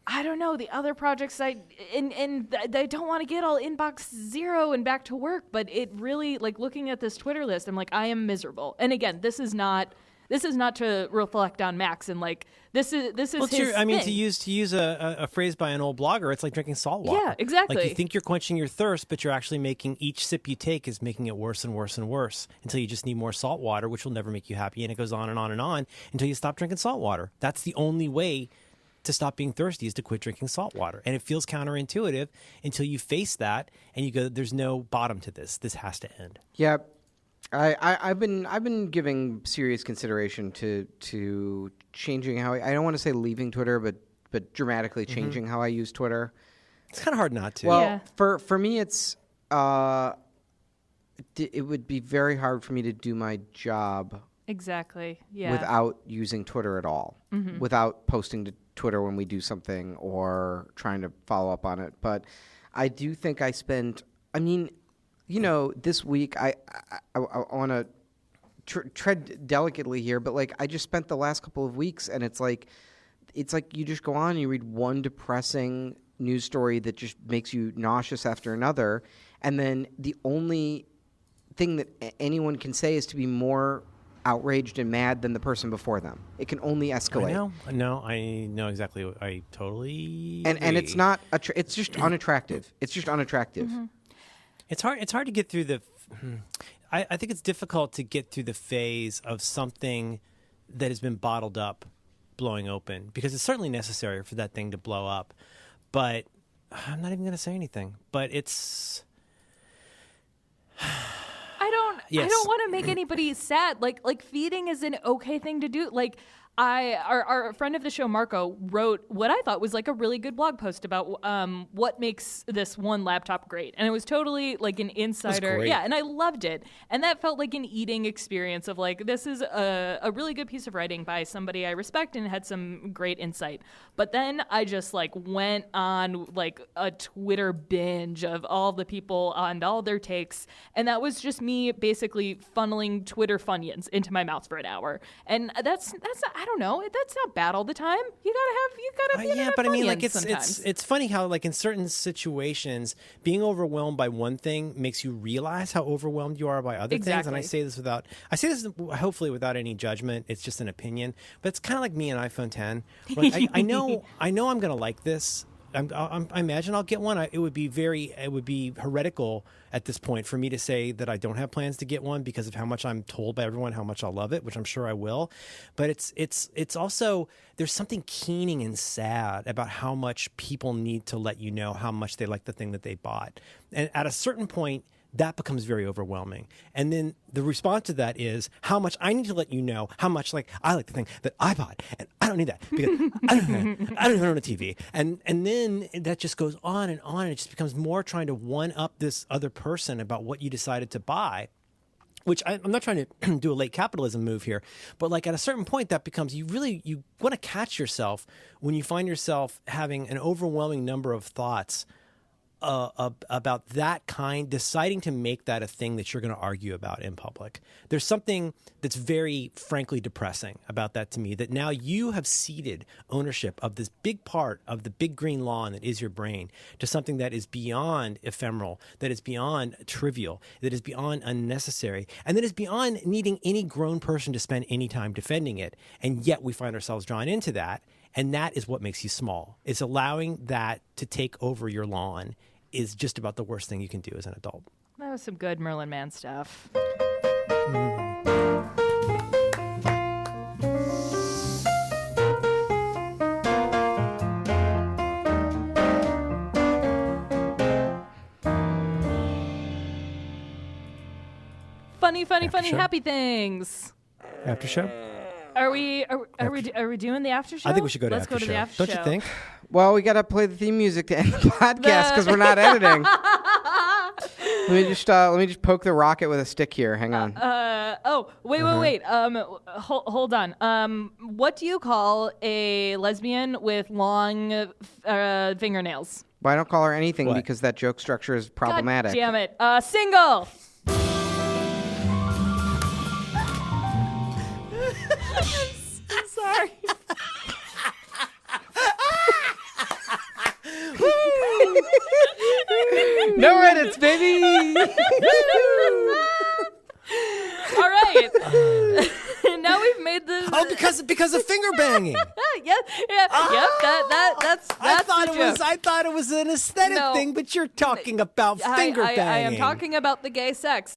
I don't know the other projects I don't want to get all inbox zero and back to work, but it really, like, looking at this Twitter list, I'm like, I am miserable. And again, this is not to reflect on Max, and like this is Well, his I mean, thing. to use a phrase by an old blogger, it's like drinking salt water. Yeah, exactly. Like you think you're quenching your thirst, but you're actually making each sip you take is making it worse and worse and worse until you just need more salt water, which will never make you happy, and it goes on and on and on until you stop drinking salt water. That's the only way to stop being thirsty is to quit drinking salt water. And it feels counterintuitive until you face that and you go, there's no bottom to this. This has to end. Yeah. I've been giving serious consideration to changing how I don't want to say leaving Twitter, but dramatically changing how I use Twitter. It's kind of hard not to. Well, Yeah. for me, it's it would be very hard for me to do my job Exactly. Yeah. without using Twitter at all, without posting to Twitter when we do something or trying to follow up on it. But I do think I spent. I mean, this week I want to tread delicately here, but like I just spent the last couple of weeks, and it's like you just go on and you read one depressing news story that just makes you nauseous after another, and then the only thing that anyone can say is to be more outraged and mad than the person before them. It can only escalate. I know exactly. I totally and it's not it's just unattractive. It's just unattractive. It's hard to get through the. I think it's difficult to get through the phase of something that has been bottled up, blowing open, because it's certainly necessary for that thing to blow up. But I'm not even going to say anything. But it's. I don't want to make anybody sad. Like feeding is an okay thing to do. Like our friend of the show, Marco, wrote what I thought was like a really good blog post about what makes this one laptop great. And it was totally like an insider. great. Yeah, and I loved it. And that felt like an eating experience of like, this is a really good piece of writing by somebody I respect and had some great insight. But then I just like went on like a Twitter binge of all the people and all their takes. And that was just me basically funneling Twitter Funyuns into my mouth for an hour. And that's not, I don't know. That's not bad all the time. You gotta Yeah, but I mean, like sometimes. it's funny how like in certain situations, being overwhelmed by one thing makes you realize how overwhelmed you are by other things. And I say this hopefully without any judgment. It's just an opinion, but it's kind of like me and iPhone 10. Like, I know I'm gonna like this. I imagine I'll get one. It would be heretical at this point for me to say that I don't have plans to get one because of how much I'm told by everyone how much I'll love it, which I'm sure I will. But it's also, there's something keening and sad about how much people need to let you know how much they like the thing that they bought. And at a certain point, that becomes very overwhelming. And then the response to that is how much I need to let you know how much like I like the thing that I bought, and I don't need that because I don't own a TV. And then that just goes on and on. And it just becomes more trying to one up this other person about what you decided to buy. Which I'm not trying to do a late capitalism move here, but like at a certain point that becomes, you want to catch yourself when you find yourself having an overwhelming number of thoughts about that kind, deciding to make that a thing that you're going to argue about in public. There's something that's very frankly depressing about that to me, that now you have ceded ownership of this big part of the big green lawn that is your brain to something that is beyond ephemeral, that is beyond trivial, that is beyond unnecessary, and that is beyond needing any grown person to spend any time defending it. And yet we find ourselves drawn into that. And that is what makes you small. It's allowing that to take over your lawn is just about the worst thing you can do as an adult. That was some good Merlin Mann stuff. Funny, show? happy things. After show? Are we doing the after show? I think we should go to Let's after go to show. the after Don't show. you think? Well, we got to play the theme music to end the podcast because we're not editing. Let me just poke the rocket with a stick here. Hang on. Wait. Hold on. What do you call a lesbian with long fingernails? Well, I don't call her anything What? because that joke structure is problematic. God damn it. Single. I'm sorry. No edits, baby. All right. Now we've made the. Oh, because of finger banging. Yep. That's I thought it was an aesthetic No. thing, but you're talking about finger banging. I am talking about the gay sex.